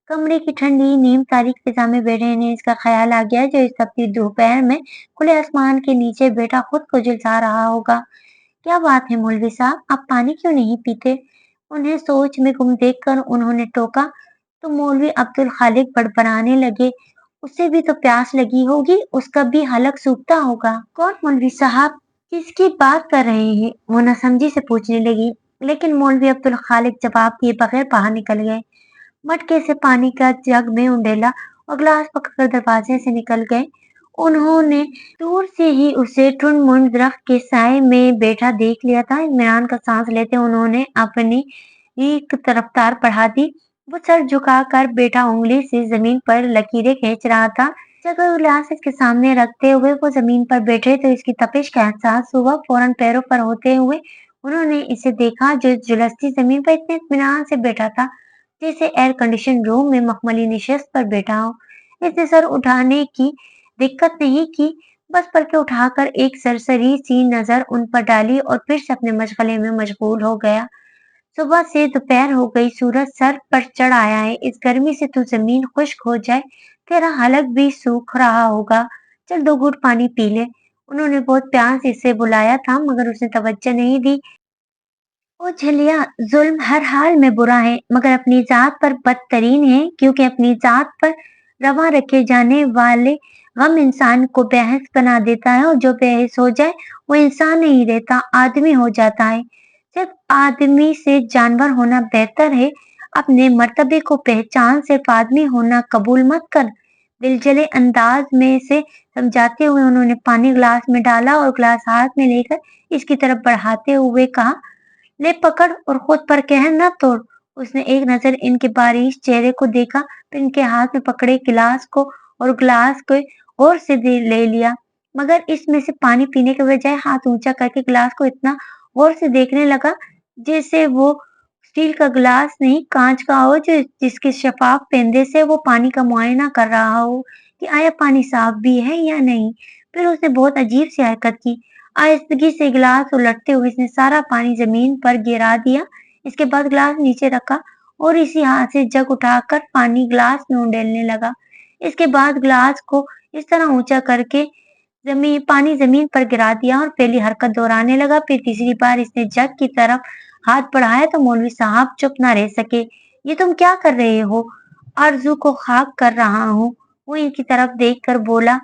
A: कमरे की ठंडी नीम तारीख फिजा में बैठे इन्हें इसका ख्याल आ गया, जो इस तपती दोपहर में खुले आसमान के नीचे बैठा खुद को झुलसा रहा होगा। क्या बात है मौलवी साहब, आप पानी क्यों नहीं पीते? उन्हें सोच में गुम देखकर उन्होंने टोका। तो मौलवी अब्दुल खालिक बड़बड़ाने लगे, उसे भी तो प्यास लगी होगी, उसका भी हलक सूखता होगा। कौन मौलवी साहब, किसकी बात कर रहे हैं? वो नसमझी से पूछने लगी, लेकिन मौलवी अब्दुल खालिक जवाब दिए बगैर बाहर निकल गए। मटके से पानी का जग में उंडेला और गिलास पकड़कर दरवाजे से निकल गए। उन्होंने दूर से ही उसे टुनमुन दरख्त के साए में बैठा देख लिया था। इत्मीनान का सांस लेते उन्होंने अपनी एक रफ्तार बढ़ा दी। वो सर झुकाकर बैठा उंगली से जमीन पर लकीरें खींच रहा था। जब वो गिलास इसके सामने रखते हुए वो जमीन पर बैठे तो इसकी तपिश का एहसास हुआ। फौरन पैरों पर होते हुए उन्होंने इसे देखा, जो झुलसती जमीन पर इतने इत्मीनान से बैठा था जैसे एयर कंडीशन रूम में मखमली निशस्त पर बैठा हो। इसने सर उठाने की दिक्कत नहीं की, बस पलकें उठाकर एक सरसरी सी नजर उन पर डाली और फिर से अपने मशगले में मशगूल हो गया। सुबह से दोपहर हो गई, सूरज सर पर चढ़ आया है। इस गर्मी से तो जमीन खुश्क हो जाए, तेरा हलक भी सूख रहा होगा। चल 2 घूंट पानी पी ले। उन्होंने बहुत प्यार से इसे बुलाया था, मगर उसने तवज्जो नहीं दी। ओ झलिया, जुल्म हर हाल में बुरा है, मगर अपनी जात पर बदतरीन है, क्योंकि अपनी जात पर रवा रखे जाने वाले गम इंसान को बेहस बना देता है, और जो बेहस हो जाए वो इंसान नहीं रहता, आदमी हो जाता है। सिर्फ आदमी से जानवर होना बेहतर है। अपने मर्तबे को पहचान, सिर्फ आदमी होना कबूल मत कर। दिलजले अंदाज में से समझाते हुए उन्होंने पानी ग्लास में डाला और ग्लास हाथ में लेकर इसकी तरफ बढ़ाते हुए कहा, ले पकड़ और खुद पर कहर न तोड़। उसने एक नजर इनके बारिश चेहरे को देखा, फिर इनके हाथ में पकड़े गिलास को और गिलास को गौर से ले लिया, मगर इसमें से पानी पीने के बजाय हाथ ऊंचा करके गिलास को इतना गौर से देखने लगा जैसे वो स्टील का गिलास नहीं, कांच का हो, जो जिसके शफाफ पेंदे से वो पानी का मुआयना कर रहा हो कि आया पानी साफ भी है या नहीं। फिर उसने बहुत अजीब सी हरकत की। आहिस्तगी से गिलास उलटते हुए इसने सारा पानी जमीन पर गिरा दिया। इसके बाद गिलास नीचे रखा और इसी हाथ से जग उठाकर पानी गिलास में उंडेलने लगा। इसके बाद गिलास को इस तरह ऊंचा करके पानी जमीन पर गिरा दिया और पहली हरकत दोहराने लगा। फिर तीसरी बार इसने जग की तरफ हाथ बढ़ाया तो मौलवी साहब चुप ना रह सके। ये तुम क्या कर रहे हो? आरजू को खाक कर रहा हूँ, वो इनकी तरफ देख कर बोला।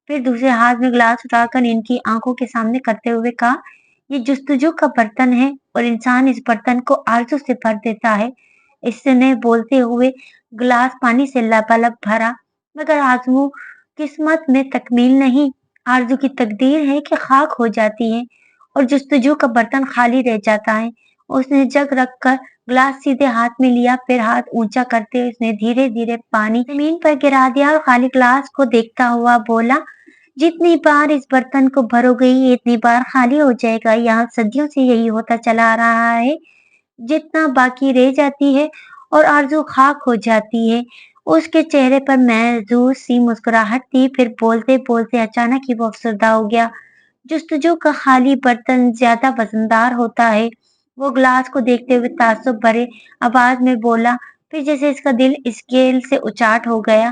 A: फिर दूसरे हाथ में गिलास उठाकर इनकी आंखों के सामने करते हुए कहा, ये जुस्तजू का बर्तन है और इंसान इस बर्तन को आरजू से भर देता है। इसने बोलते हुए गिलास पानी से लबालब भरा, मगर आजू किस्मत में तकमील नहीं, आरजू की तकदीर है कि खाक हो जाती है और जुस्तजू का बर्तन खाली रह जाता है। उसने जग रखकर ग्लास सीधे हाथ में लिया, फिर हाथ ऊंचा करते उसने धीरे धीरे पानी जमीन पर गिरा दिया और खाली ग्लास को देखता हुआ बोला, जितनी बार इस बर्तन को भरोगे इतनी बार खाली हो जाएगा। यहाँ सदियों से यही होता चला आ रहा है। जितना बाकी रह जाती है और आरज़ू खाक हो जाती है। उसके चेहरे पर महज़ूज़ सी मुस्कुराहट थी, फिर बोलते-बोलते अचानक ही वो अफसरदा हो गया। जुस्तजू का खाली बर्तन ज़्यादा वज़नदार होता है। वो ग्लास को देखते हुए ताज्जुब भरे आवाज़ में बोला, फिर जैसे इसका दिल स्केल से उचाट हो गया।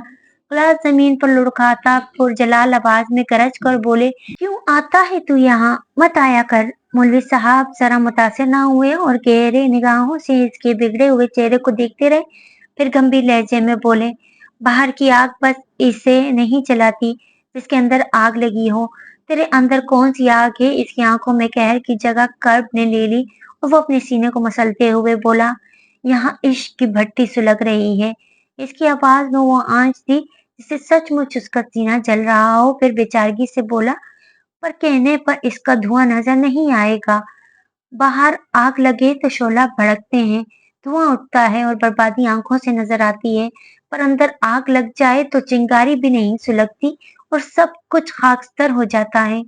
A: ग्लास ज़मीन पर लुढ़काता पुरजलाल आवाज़ में गरज कर बोले, क्यों आता है तू यहाँ? मत आया कर। मौलवी साहब जरा मुतासिर ना हुए और गहरे निगाहों से इसके बिगड़े हुए चेहरे को देखते रहे, फिर गंभीर लहजे में बोले, बाहर की आग बस इसे नहीं जलाती जिसके अंदर आग लगी हो। तेरे अंदर कौन सी आग है? इसकी आंखों में कहर की जगह कर्ब ने ले ली और वो अपने सीने को मसलते हुए बोला, यहाँ इश्क की भट्टी सुलग रही है। इसकी आवाज में वो आंच थी जिससे सचमुच उसका सीना जल रहा हो। फिर बेचारगी से बोला, पर कहने पर इसका धुआं नजर नहीं आएगा। बाहर आग लगे तो शोला भड़कते हैं, धुआं उठता है और बर्बादी आंखों से नजर आती है, पर अंदर आग लग जाए तो चिंगारी भी नहीं सुलगती और सब कुछ खाकस्तर हो जाता है।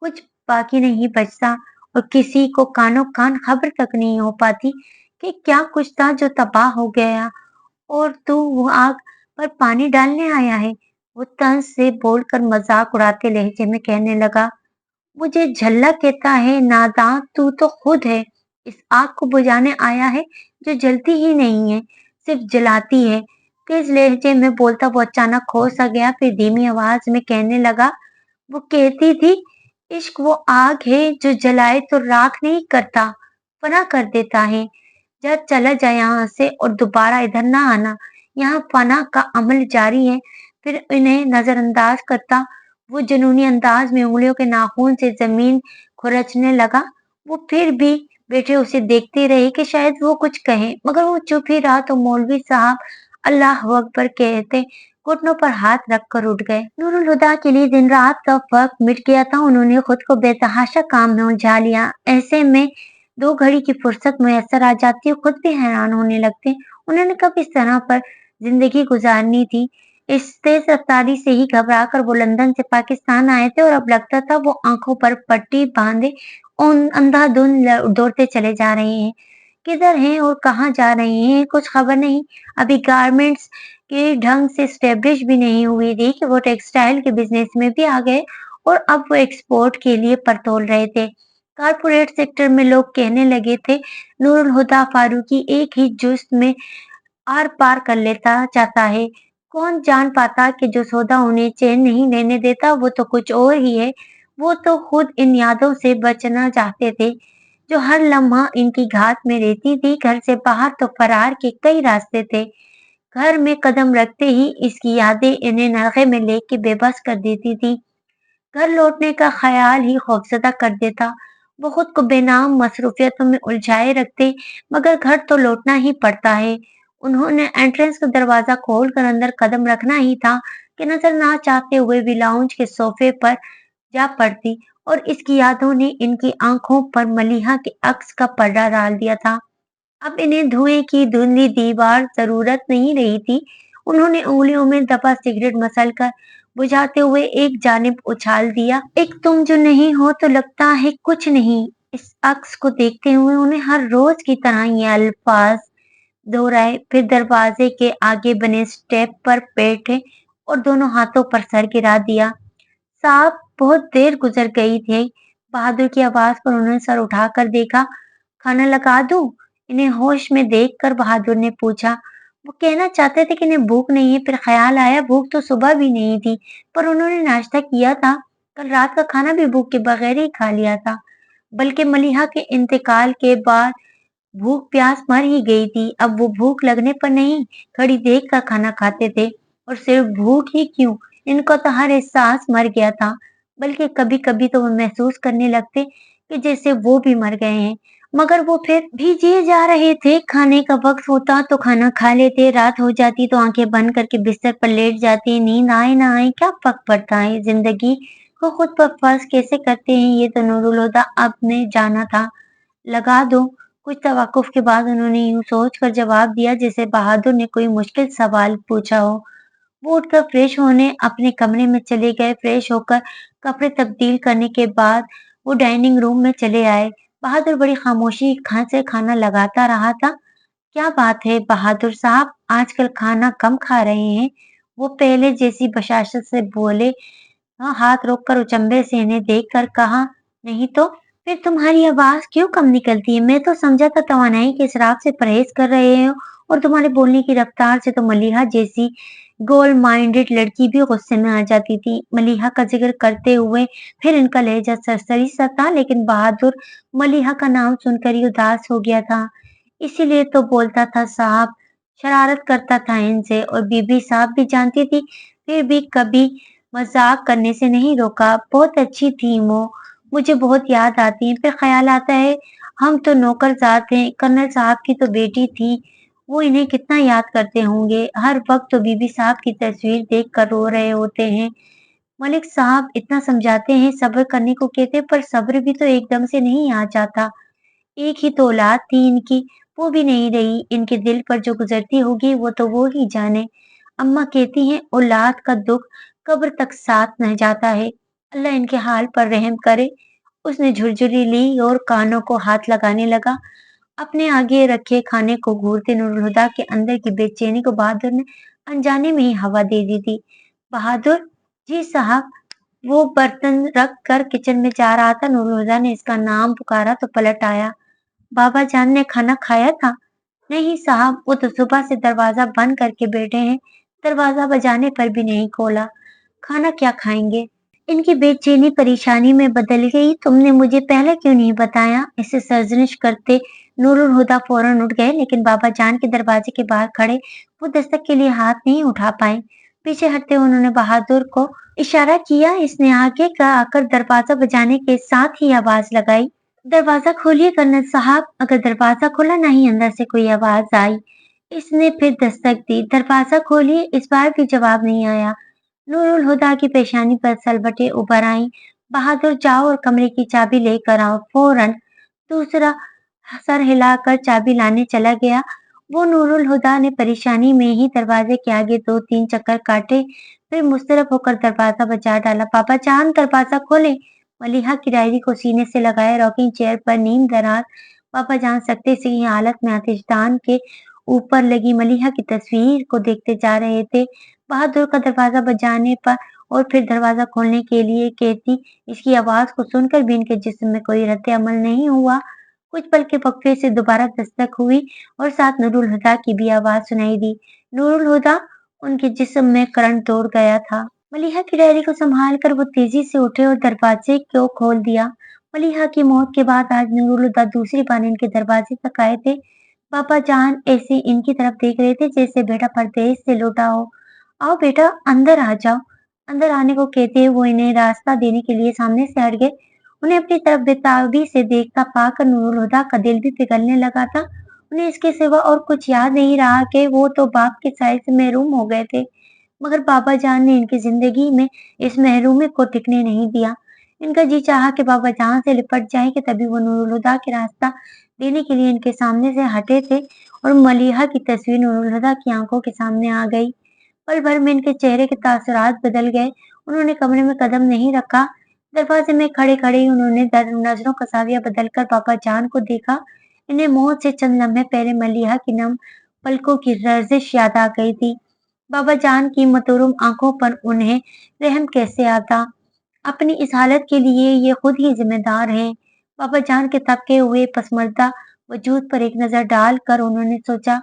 A: कुछ बाकी नहीं बचता और किसी को कानो कान खबर तक नहीं हो पाती कि क्या कुछ था जो तबाह हो गया और तू वो आग पर पानी डालने आया है। वो तंज से बोलकर मजाक उड़ाते लहजे में कहने लगा, मुझे झल्ला कहता है, नादान तू तो खुद है। इस आग को बुझाने आया है जो जलती ही नहीं है, सिर्फ जलाती है। तेज लहजे में बोलता वो अचानक खो सा गया, फिर धीमी आवाज में कहने लगा, वो कहती थी, इश्क वो आग है जो जलाए तो राख नहीं करता, फना कर देता है। जा चला जा यहाँ से और दोबारा इधर ना आना। यहाँ फना का अमल जारी है। फिर इन्हें नजरअंदाज करता वो जुनूनी अंदाज में उंगलियों के नाखून से जमीन खुरचने लगा। वो फिर भी बेटे उसे देखते रहे कि शायद वो कुछ कहे, मगर वो चुप ही रहा तो मौलवी साहब अल्लाह अकबर कहते घुटनों पर हाथ रखकर उठ गए। नूरुल हुदा के लिए दिन रात का फर्क मिट गया था। उन्होंने खुद को बेतहाशा काम में उलझा लिया। ऐसे में 2 घड़ी की फुर्सत मुयस्सर आ जाती है, खुद भी हैरान होने लगते। उन्होंने कब इस तरह पर जिंदगी गुजारनी थी। इस तेज रफ्तारी से ही घबरा कर वो लंदन से पाकिस्तान आए थे और अब लगता था वो आंखों पर पट्टी बांधे उन अंधाधुंध दौड़ते चले जा रहे हैं। किधर हैं और कहाँ जा रहे हैं कुछ खबर नहीं। अभी गारमेंट्स के ढंग से स्टेब्लिश भी नहीं हुई थी कि वो टेक्सटाइल के बिजनेस में भी आ गए और अब वो एक्सपोर्ट के लिए पर तोल रहे थे। कारपोरेट सेक्टर में लोग कहने लगे थे, नूरुल हुदा फारूकी एक ही जुस्त में आर पार कर लेता जाता है। कौन जान पाता कि जो सौदा उन्हें चैन नहीं लेने देता वो तो कुछ और ही है। वो तो खुद इन यादों से बचना चाहते थे जो हर लम्हा इनकी घात में रहती थी। घर से बाहर तो फरार के कई रास्ते थे, घर में कदम रखते ही इसकी यादें इन्हें नरके में लेके बेबस कर देती थी। घर लौटने का ख्याल ही खौफजदा कर देता। वो खुद को बेनाम मसरूफियतों में उलझाए रखते, मगर घर तो लौटना ही पड़ता है। उन्होंने एंट्रेंस का दरवाजा खोलकर अंदर कदम रखना ही था कि नजर ना चाहते हुए भी लाउंज के सोफे पर जा पड़ती और इसकी यादों ने इनकी आंखों पर मलिहा के अक्स का पर्दा डाल दिया था। अब इन्हें धुएं की धुंधली दीवार जरूरत नहीं रही थी। उन्होंने उंगलियों में दबा सिगरेट मसलकर बुझाते हुए एक जानिब उछाल दिया। एक तुम जो नहीं हो तो लगता है कुछ नहीं। इस अक्स को देखते हुए उन्हें हर रोज की तरह ये अल्फाज दोहराए, फिर दरवाजे के आगे बने स्टेप पर बैठे और दोनों हाथों पर सर गिरा दिया। साहब, बहुत देर गुजर गई थी। बहादुर की आवाज पर उन्होंने सर उठाकर देखा। खाना लगा दूं? इन्हें होश में देखकर बहादुर ने पूछा। वो कहना चाहते थे कि इन्हें भूख नहीं है, फिर ख्याल आया भूख तो सुबह भी नहीं थी, पर उन्होंने नाश्ता किया था। कल रात का खाना भी भूख के बगैर ही खा लिया था। बल्कि मलिहा के इंतकाल के बाद भूख प्यास मर ही गई थी। अब वो भूख लगने पर नहीं, घड़ी देख कर खाना खाते थे। और सिर्फ भूख ही क्यों, इनका तो हर एहसास मर गया था। बल्कि कभी कभी तो वो महसूस करने लगते कि जैसे वो भी मर गए हैं, मगर वो फिर भी जिए जा रहे थे। खाने का वक्त होता तो खाना खा लेते, रात हो जाती तो आंखें बंद करके बिस्तर पर लेट जाते। नींद आए ना आए क्या फर्क पड़ता है, जिंदगी को खुद पर फर्ज कैसे करते हैं ये तो नूरुल हुदा अब ने जाना था। लगा दो। कुछ तवक्कुफ के बाद उन्होंने यूं सोच कर जवाब दिया जैसे बहादुर ने कोई मुश्किल सवाल पूछा हो। वो उठकर फ्रेश होने अपने कमरे में चले गए। फ्रेश होकर कपड़े तब्दील करने के बाद वो डाइनिंग रूम में चले आए। बहादुर बड़ी खामोशी से खाना लगाता रहा था। क्या बात है बहादुर साहब, आजकल खाना कम खा रहे हैं? वो पहले जैसी बशाशत से बोले। हाँ, हाथ रोककर अचंभे से इन्हें देखकर कहा, नहीं तो फिर तुम्हारी आवाज क्यों कम निकलती है? मैं तो समझा था तवानाई के शराब से परहेज कर रहे हो। और तुम्हारे बोलने की रफ्तार से तो मलिहा जैसी गोल माइंडेड लड़की भी गुस्से में आ जाती थी। मलिहा का जिक्र करते हुए फिर इनका लहजा सरसरी सा था, लेकिन बहादुर मलिहा का नाम सुनकर ही उदास हो गया था। इसीलिए तो बोलता था साहब, शरारत करता था इनसे। और बीबी साहब भी जानती थी, फिर भी कभी मजाक करने से नहीं रोका। बहुत अच्छी थी वो, मुझे बहुत याद आती है। फिर ख्याल आता है हम तो नौकरजात हैं, कर्नल साहब की तो बेटी थी, वो इन्हें कितना याद करते होंगे। हर वक्त तो बीबी साहब की तस्वीर देख कर रो रहे होते हैं। मलिक साहब इतना समझाते हैं, सब्र करने को कहते हैं, पर सब्र भी तो एकदम से नहीं आ जाता। एक ही तो औलाद थी इनकी, वो भी नहीं रही। इनके दिल पर जो गुजरती होगी वो तो वो ही जाने। अम्मा कहती हैं औलाद का दुख कब्र तक साथ न जाता है। अल्लाह इनके हाल पर रहम करे। उसने झुरझुरी ली और कानों को हाथ लगाने लगा। अपने आगे रखे खाने को घूरते नूरुल हुदा के अंदर की बेचैनी को बहादुर ने अनजाने में ही हवा दे दी थी। बहादुर जी साहब। वो बर्तन रख कर किचन में जा रहा था। नूरुल हुदा ने इसका नाम पुकारा तो पलट आया। बाबा जान ने खाना खाया था? नहीं साहब, वो तो सुबह से दरवाजा बंद करके बैठे हैं, दरवाजा बजाने पर भी नहीं खोला। खाना क्या खाएंगे? इनकी बेचैनी परेशानी में बदल गई। तुमने मुझे पहले क्यों नहीं बताया? इसे सरजनिश करते नूरुल हुदा फौरन उठ गए, लेकिन बाबा जान के दरवाजे के बाहर खड़े वो दस्तक के लिए हाथ नहीं उठा पाए। पीछे हटते हुए उन्होंने बहादुर को इशारा किया। इसने आगे का आकर दरवाजा बजाने के साथ ही आवाज लगाई, दरवाजा खोलिए कर्नल साहब। अगर दरवाजा खुला नहीं, अंदर से कोई आवाज आई। इसने फिर दस्तक दी, दरवाजा खोलिए। इस बार भी जवाब नहीं आया। नूरुल हुदा की पेशानी पर सलवटें उभर आईं। बहादुर जाओ और कमरे की चाबी लेकर आओ फौरन। दूसरा सर हिलाकर चाबी लाने चला गया। वो नूरुल हुदा ने परेशानी में ही दरवाजे के आगे 2-3 चक्कर काटे, फिर मुस्तरब होकर दरवाजा बजा डाला। पापा जान दरवाजा खोले। मलिहा की डायरी को सीने से लगाए रॉकिंग चेयर पर नीम दराज पापा जान सकते से ही हालत में आतिशदान के ऊपर लगी मलिहा की तस्वीर को देखते जा रहे थे। बहादुर का दरवाजा बजाने पर और फिर दरवाजा खोलने के लिए कहती, इसकी आवाज को सुनकर भी इनके जिस्म में कोई रद्द अमल नहीं हुआ। कुछ पल के वक्फे से दोबारा दस्तक हुई और साथ नूरुल हुदा की भी आवाज सुनाई दी। नूरुल हुदा, उनके जिस्म में करंट दौड़ गया था। मलिहा की डायरी को संभाल कर वो तेजी से उठे और दरवाजे को खोल दिया। मलिहा की मौत के बाद आज नूरुल हुदा दूसरी बार इनके दरवाजे तक आए थे। पापा जान ऐसे इनकी तरफ देख रहे थे जैसे बेटा परदेश से लौटा हो। आओ बेटा, अंदर आ जाओ। अंदर आने को कहते वो इन्हें रास्ता देने के लिए सामने से हट गए। उन्हें अपनी तरफ बेताबी से देखता पाकर नूरुल हुदा का दिल भी पिघलने लगा था। उन्हें इसके सिवा और कुछ याद नहीं रहा कि वो तो बाप के साए से महरूम हो गए थे। मगर बाबा जान ने इनकी जिंदगी में इस महरूमी को टिकने नहीं दिया। इनका जी चाहा कि बाबा जान से लिपट जाए कि तभी वो नूरुल हुदा के रास्ता देने के लिए इनके सामने से हटे थे और मलिहा की तस्वीर नूरुल हुदा की आंखों के सामने आ गई। पल भर में इनके चेहरे के तासुरात बदल गए। उन्होंने कमरे में कदम नहीं रखा। दरवाजे में खड़े खड़े ही उन्होंने नजरों का साविया बदलकर बाबा जान को देखा। इन्हें मौत से चंद लम्हे पहले मलिहा की नम पलकों की लर्जिश याद आ गई थी। बाबा जान की मतुरुम आंखों पर उन्हें रहम कैसे आता। अपनी इस हालत के लिए ये खुद ही जिम्मेदार हैं। बाबा जान के थके हुए पसमर्दा वजूद पर एक नजर डालकर उन्होंने सोचा,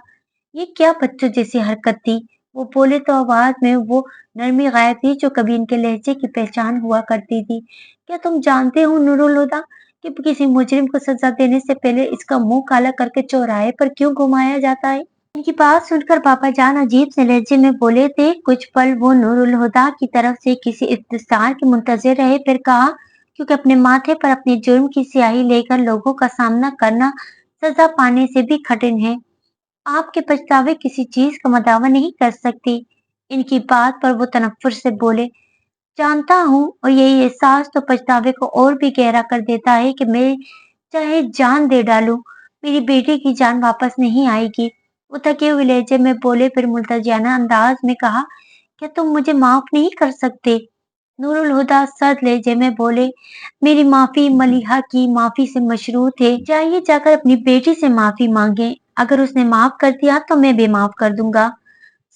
A: ये क्या बच्चों जैसी हरकत थी। वो बोले तो आवाज में वो नरमी गायब थी जो कभी इनके लहजे की पहचान हुआ करती थी। क्या तुम जानते हो नूरुल हुदा कि किसी मुजरिम को सजा देने से पहले इसका मुंह काला करके चौराहे पर क्यों घुमाया जाता है? इनकी बात सुनकर पापा जान अजीब से लहजे में बोले थे। कुछ पल वो नूरुल हुदा की तरफ से किसी इत्तिसार के मुंतजिर रहे, फिर कहा, क्योंकि अपने माथे पर अपने जुर्म की स्याही लेकर लोगों का सामना करना सजा पाने से भी कठिन है। आपके पछतावे किसी चीज का मदावा नहीं कर सकती। इनकी बात पर वो तनफ्फुर से बोले, जानता हूँ, और यही एहसास तो पछतावे को और भी गहरा कर देता है कि मैं चाहे जान दे डालूं, मेरी बेटी की जान वापस नहीं आएगी। वो थके हुए लहजे में बोले, फिर मुल्तजियाना अंदाज में कहा, क्या तुम मुझे माफ नहीं कर सकते? नूरुल हुदा सद लहजे में बोले, मेरी माफी मलिहा की माफी से मशरूत है। जाइए जाकर अपनी बेटी से माफी मांगे। अगर उसने माफ कर दिया तो मैं भी माफ कर दूंगा।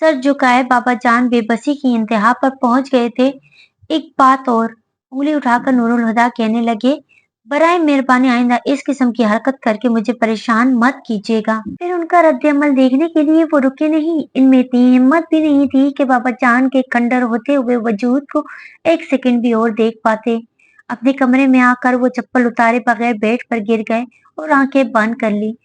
A: सर झुकाए बाबा जान बेबसी की इंतहा पर पहुंच गए थे। एक बात और, उंगली उठाकर नूरुल हुदा कहने लगे, बराए मेहरबानी आइंदा इस किस्म की हरकत करके मुझे परेशान मत कीजिएगा। फिर उनका रद्द-ए-अमल देखने के लिए वो रुके नहीं। इनमें इतनी हिम्मत भी नहीं थी कि बाबा जान के खंडर होते हुए वजूद को एक सेकंड भी और देख पाते। अपने कमरे में आकर वो चप्पल उतारे बगैर बेड पर गिर गए और आंखें बंद कर ली।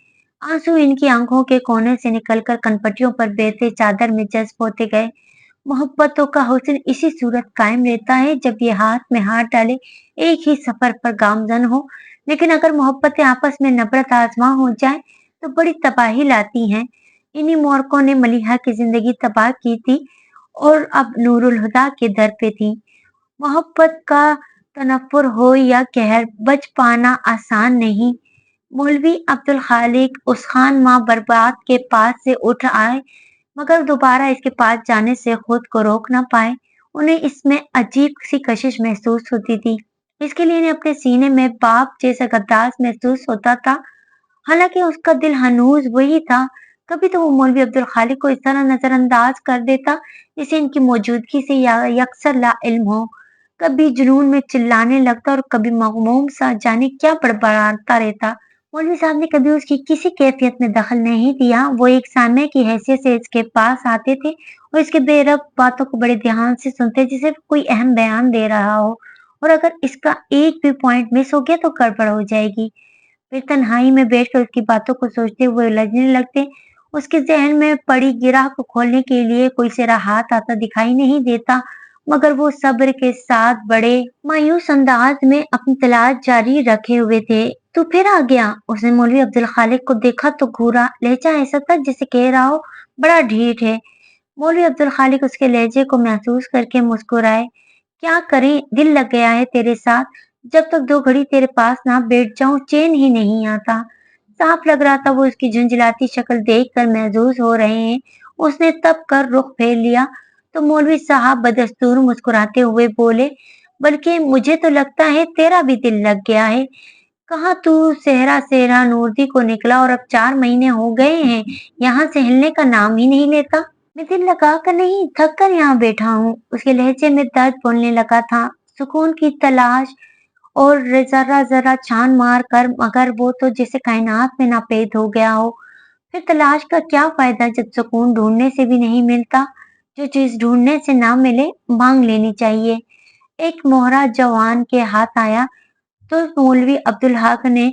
A: आंसू इनकी आंखों के कोने से निकलकर कनपटियों पर बहते चादर में जज्ब होते गए। मोहब्बतों का हुस्न इसी सूरत कायम रहता है जब ये हाथ में हाथ डाले एक ही सफर पर गामजन हो। लेकिन अगर मोहब्बतें आपस में नफरत आजमा हो जाए तो बड़ी तबाही लाती हैं। इन्हीं मोरकों ने मलिहा की जिंदगी तबाह की थी और अब नूरुल हुदा के दर पे थी। मोहब्बत का तनफ्फुर हो या कहर, बच पाना आसान नहीं। मौलवी अब्दुल खालिक उस खान माँ बर्बाद के पास से उठ आए, मगर दोबारा इसके पास जाने से खुद को रोक न पाए। उन्हें इसमें अजीब सी कशिश महसूस होती थी। इसके लिए इन्हें अपने सीने में बाप जैसा गद्दार महसूस होता था। हालांकि उसका दिल हनूज वही था। कभी तो वो मौलवी अब्दुल खालिक को इस तरह नजरअंदाज कर देता जैसे इनकी मौजूदगी से यकसर लाइल्म हो। कभी जुनून में चिल्लाने लगता और कभी मगमूम सा जाने क्या बड़बड़ाता रहता। मौलवी साहब ने कभी उसकी किसी कैफियत में दखल नहीं दिया। वो एक सामने की हैसियत से इसके पास आते थे और इसके बेरब बातों को बड़े ध्यान से सुनते जैसे कोई अहम बयान दे रहा हो, और अगर इसका एक भी पॉइंट मिस हो गया तो गड़बड़ हो जाएगी। फिर तन्हाई में बैठकर उसकी बातों को सोचते हुए उलझने लगते। उसके जहन में पड़ी गिरह को खोलने के लिए कोई सिरा हाथ आता दिखाई नहीं देता, मगर वो सब्र के साथ बड़े मायूस अंदाज में अपनी तलाश जारी रखे हुए थे। तू फिर आ गया? उसने मौलवी अब्दुल खालिक को देखा तो घूरा। लहजा ऐसा था जैसे कह रहा हो, बड़ा ढीठ है। मौलवी अब्दुल खालिक उसके लहजे को महसूस करके मुस्कुराए। क्या करें, दिल लग गया है तेरे साथ। जब तक 2 घड़ी तेरे पास ना बैठ जाऊं चैन ही नहीं आता। साफ लग रहा था वो उसकी झुंझलाती शक्ल देखकर महजूज हो रहे हैं। उसने तब कर रुख फेर लिया तो मौलवी साहब बदस्तूर मुस्कुराते हुए बोले, बल्कि मुझे तो लगता है तेरा भी दिल लग गया है। कहाँ तू सेहरा सेहरा नूरदी को निकला और अब 4 महीने हो गए हैं, यहाँ से हिलने का नाम ही नहीं लेता। मैं दिल लगा कर नहीं, थक कर यहाँ बैठा हूँ। उसके लहजे में दर्द बोलने लगा था, सुकून की तलाश और जरा जरा छान मार कर, मगर वो तो जैसे कायनात में नापेद हो गया हो। फिर तलाश का क्या फायदा जब सुकून ढूंढने से भी नहीं मिलता। जो चीज ढूंढने से ना मिले, मांग लेनी चाहिए। एक मोहरा जवान के हाथ आया तो मौलवी अब्दुल हक ने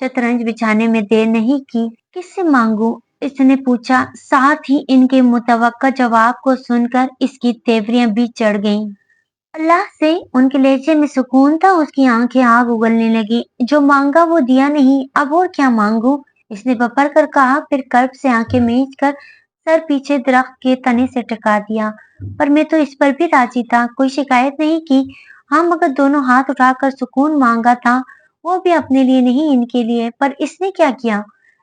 A: शतरंज बिछाने में देर नहीं की। किससे मांगू? इसने पूछा। साथ ही इनके मुतवक्का जवाब को सुनकर इसकी तेवरियां भी चढ़ गईं। अल्लाह से। उनके लहजे में सुकून था, उसकी आंखें आग उगलने लगी। जो मांगा वो दिया नहीं, अब और क्या मांगू? इसने बपर कर कहा, फिर कर्ब से आंखें मीच कर सर पीछे दरख्त के तने से टिका दिया। पर मैं तो इस पर भी राजी था, कोई शिकायत नहीं की। हाँ, मगर दोनों हाथ उठाकर सुकून मांगा था, वो भी अपने लिए नहीं, इनके लिए। पर इसने क्या किया?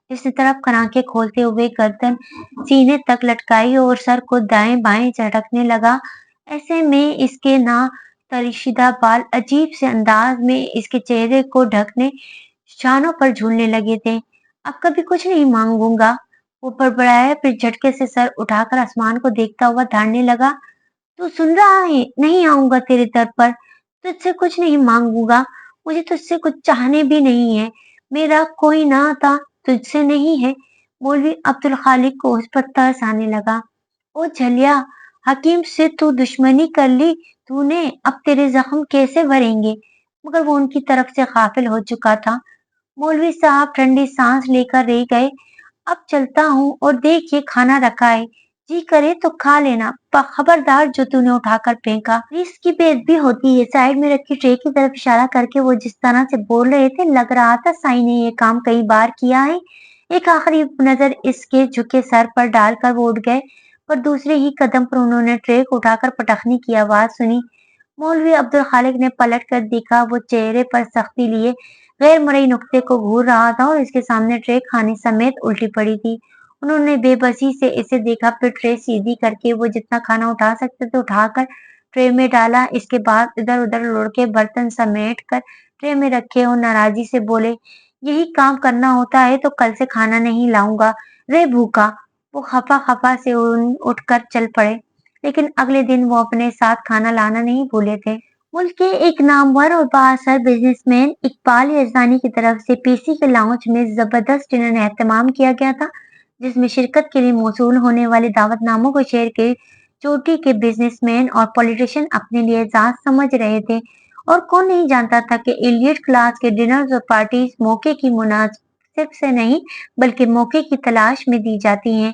A: इसने तरफ कर आंखें खोलते हुए गर्दन सीने तक लटकाई और सर को दाएं बाएं झटकने लगा। ऐसे में इसके ना तरीशीदा बाल अजीब से अंदाज में इसके चेहरे को ढकने, शानों पर झूलने लगे थे। अब कभी कुछ नहीं मांगूंगा, वो बड़बड़ाया, फिर झटके से सर उठाकर आसमान को देखता हुआ धाड़ने लगा। तू सुन रहा है? नहीं आऊंगा तेरे दर पर, तुझसे कुछ नहीं मांगूंगा। मुझे तुझसे कुछ चाहने भी नहीं है। मेरा कोई नाता तुझसे नहीं है। मौलवी अब्दुल खालिक को उस पर तरस आने लगा। ओ झलिया, हकीम से तू दुश्मनी कर ली तूने, अब तेरे जख्म कैसे भरेंगे? मगर वो उनकी तरफ से गाफिल हो चुका था। मौलवी साहब ठंडी सांस लेकर रह गए। अब चलता हूँ, और देखिए खाना रखा है, जी करे तो खा लेना, पर खबरदार जो तूने उठाकर फेंका, इसकी बेइज्जती होती है। साइड में रखी ट्रे की तरफ इशारा करके वो जिस तरह से बोल रहे थे, लग रहा था साई ने ये काम कई बार किया है। एक आखिरी नजर इसके झुके सर पर डालकर वो उठ गए, पर दूसरे ही कदम पर उन्होंने ट्रे को उठाकर पटखनी की आवाज सुनी। मौलवी अब्दुल खालिक ने पलट कर देखा, वो चेहरे पर सख्ती लिए गैर मरई नुक्ते को घूर रहा था और इसके सामने ट्रे खाने समेत उल्टी पड़ी थी। उन्होंने बेबसी से इसे देखा, फिर ट्रे सीधी करके वो जितना खाना उठा सकते थे उठाकर ट्रे में डाला। इसके बाद इधर उधर लुढ़ के बर्तन समेट कर ट्रे में रखे और नाराजी से बोले, यही काम करना होता है तो कल से खाना नहीं लाऊंगा, रे भूखा। वो खफा खफा से उठकर चल पड़े, लेकिन अगले दिन वो अपने साथ खाना लाना नहीं भूले थे। मुल्क के एक नामवर और बाअसर बिजनेसमैन इकबाल यजदानी की तरफ से पीसी के लाउंज में जबरदस्त डिनर एहतमाम किया गया था, जिसमें शिरकत के लिए मौसूल होने वाले दावतनामों को शहर के चोटी के बिजनेसमैन और पॉलिटिशियन अपने लिए एजाज समझ रहे थे। और कौन नहीं जानता था कि एलियट क्लास के डिनर्स और पार्टीज मौके की मुनासिब से नहीं, बल्कि मौके की तलाश में दी जाती हैं।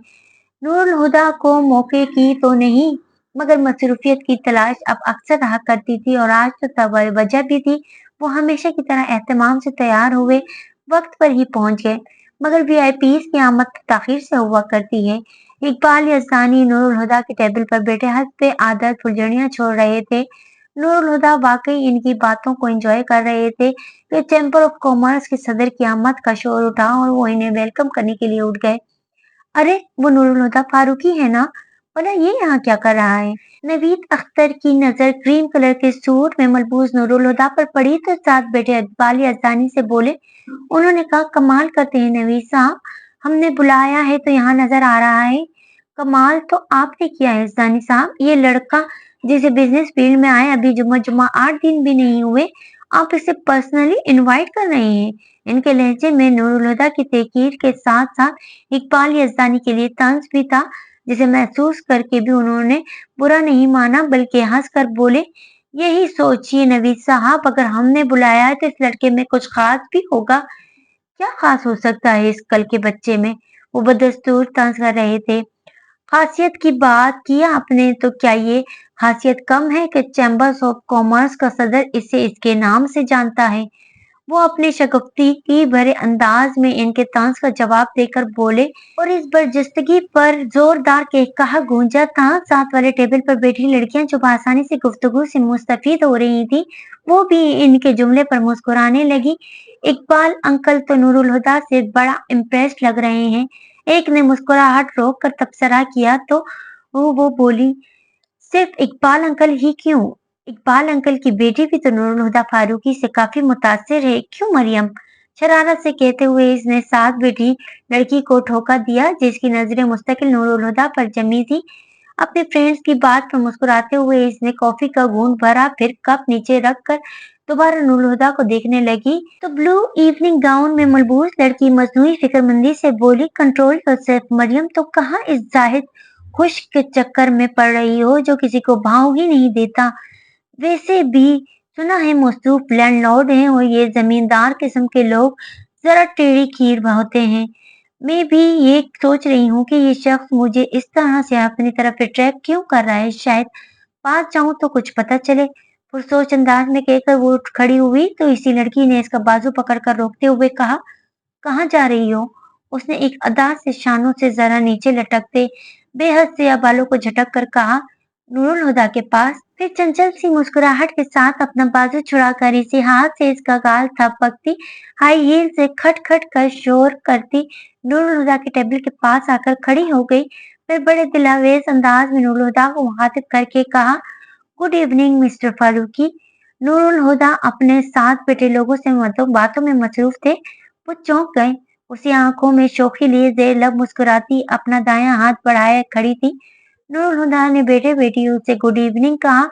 A: नूरुल हुदा को मौके की तो नहीं, मगर मसरूफियत की तलाश अब अक्सर रहा करती थी, और आज तो तब वजह भी थी। वो हमेशा की तरह एहतमाम से तैयार हुए, वक्त पर ही पहुंच गए, मगर वीआईपीज की आमद ताखिर से हुआ करती है। इकबाल यजदानी नूरुल हुदा के टेबल पर बैठे हद पे आदत फुलझड़ियां छोड़ रहे थे। नूरुल हुदा वाकई इनकी बातों को एंजॉय कर रहे थे कि चैम्बर ऑफ कॉमर्स के सदर की आमद का शोर उठा और वो इन्हें वेलकम करने के लिए उठ गए। अरे, वो नूरुल हुदा फारूकी है ना? भला ये यहाँ क्या कर रहा है? नवीद अख्तर की नजर क्रीम कलर के सूट में मलबूस नूरुल हुदा पर पड़ी तो साथ बैठे इकबाल याजदानी से बोले। उन्होंने कहा, कमाल करते हैं नवीद साहब, हमने बुलाया है तो यहाँ नजर आ रहा है। कमाल तो आपने किया है याजदानी साहब, ये लड़का जिसे बिजनेस फील्ड में आए अभी जुम्मा जुम्मा 8 दिन भी नहीं हुए, आप इसे पर्सनली इनवाइट कर रहे हैं। इनके लहजे में नूरुल हुदा की तहकीर के साथ साथ इकबाल यजदानी के लिए तंज भी था, जिसे महसूस करके भी उन्होंने बुरा नहीं माना, बल्कि हंस कर बोले, यही सोचिए नवीद साहब, अगर हमने बुलाया है तो इस लड़के में कुछ खास भी होगा। क्या खास हो सकता है इस कल के बच्चे में? वो बदस्तूर तंज कर रहे थे। खासियत की बात की आपने, तो क्या ये खासियत कम है कि चैम्बर्स ऑफ कॉमर्स का सदर इसे इसके नाम से जानता है? वो अपने शगुफ्ती की भरे अंदाज में इनके तांस का जवाब देकर बोले, और इस बर्जस्तगी पर जोरदार कहकहा गूंजा था। साथ वाले टेबल पर बैठी लड़कियां जो आसानी से गुफ्तगू से मुस्तफीद हो रही थी, वो भी इनके जुमले पर मुस्कुराने लगी। इकबाल अंकल तो नूरुल हुदा से बड़ा इम्प्रेस्ड लग रहे हैं। एक ने मुस्कुराहट रोक कर तबसरा किया तो वो बोली, सिर्फ इकबाल अंकल ही क्यों, इकबाल अंकल की बेटी भी तो नूरुल हुदा फारूकी से काफी मुतासिर है, क्यों मरियम? शरारत से कहते हुए इसने साथ बैठी लड़की को धोखा दिया, जिसकी नजरें मुस्तकिल नूरुल हुदा पर जमी थी। अपने फ्रेंड्स की बात पर मुस्कुराते हुए इसने कॉफी का घूंट भरा, फिर कप नीचे रखकर दोबारा नूरुल हुदा को देखने लगी तो ब्लू इवनिंग गाउन में मलबूस लड़की मजनूई फिक्रमंदी से बोली, कंट्रोल योरसेल्फ मरियम, तो कहाँ इस जाहिद खुश के चक्कर में पड़ रही हो जो किसी को भाव ही नहीं देता। वैसे भी सुना है मौसूफ लैंडलॉर्ड हैं और ये जमींदार किस्म के लोग जरा टेढ़ी खीर होते हैं। मैं भी ये सोच रही हूँ कि ये शख्स मुझे इस तरह से अपनी तरफ अट्रैक्ट क्यों कर रहा है। शायद पास जाऊं तो कुछ पता चले। पुरसोच अंदाज में कहकर वो उठ खड़ी हुई तो इसी लड़की ने इसका बाजू पकड़कर रोकते हुए कहा, कहाँ जा रही हो? उसने एक अदा से शानों से जरा नीचे लटकते बेहद से बालों को झटक कर कहा, नूरुल हुदा के पास। फिर चंचल सी मुस्कुराहट के साथ अपना बाजू छुड़ाकर इसी हाथ से इसका गाल थपकती, हाई हील से खट खट कर शोर करती नूरुल हुदा के टेबल के पास आकर खड़ी हो गई। फिर बड़े दिलावेज अंदाज में नूरुल हुदा को मुखातिब करके कहा, good evening mister Farooqui. Noorul Huda अपने साथ बैठे लोगों से बातों में मसरूफ थे। वो चौंक गए। उसी आंखों में शोखी लिए जेर लब मुस्कुराती अपना दायां हाथ बढ़ाए खड़ी थी। नूरुल हुदा ने बेटे बेटी उससे गुड इवनिंग कहा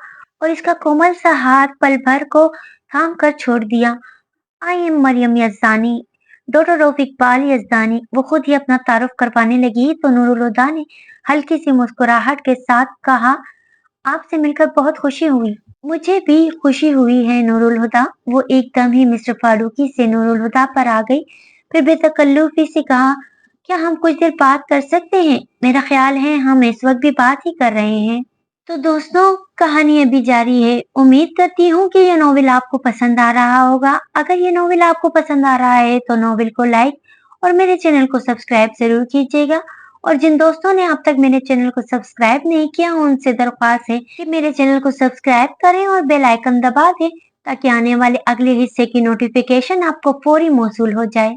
A: और इसका कोमल सा हाथ पल भर को थाम कर छोड़ दिया। I am Maryam Yazdani, daughter of Iqbal Yazdani. वो खुद ही अपना तारुफ करवाने लगी तो नूरुल हुदा ने हल्की सी मुस्कुराहट के साथ कहा, आपसे मिलकर बहुत खुशी हुई। मुझे भी खुशी हुई है नूरुल हुदा। वो एकदम ही मिस्टर फारूकी से नूरुल हुदा पर आ गई। फिर बेतकल्लुफी से कहा, क्या हम कुछ देर बात कर सकते हैं? मेरा ख्याल है हम इस वक्त भी बात ही कर रहे हैं। तो दोस्तों, कहानी अभी जारी है। उम्मीद करती हूँ कि ये नॉवेल आपको पसंद आ रहा होगा। अगर ये नॉवेल आपको पसंद आ रहा है तो नॉवेल को लाइक और मेरे चैनल को सब्सक्राइब जरूर कीजिएगा। और जिन दोस्तों ने अब तक मेरे चैनल को सब्सक्राइब नहीं किया उनसे दरख्वास्त है कि मेरे चैनल को सब्सक्राइब करें और बेल आइकन दबा दें ताकि आने वाले अगले हिस्से की नोटिफिकेशन आपको फौरी मौसूल हो जाए।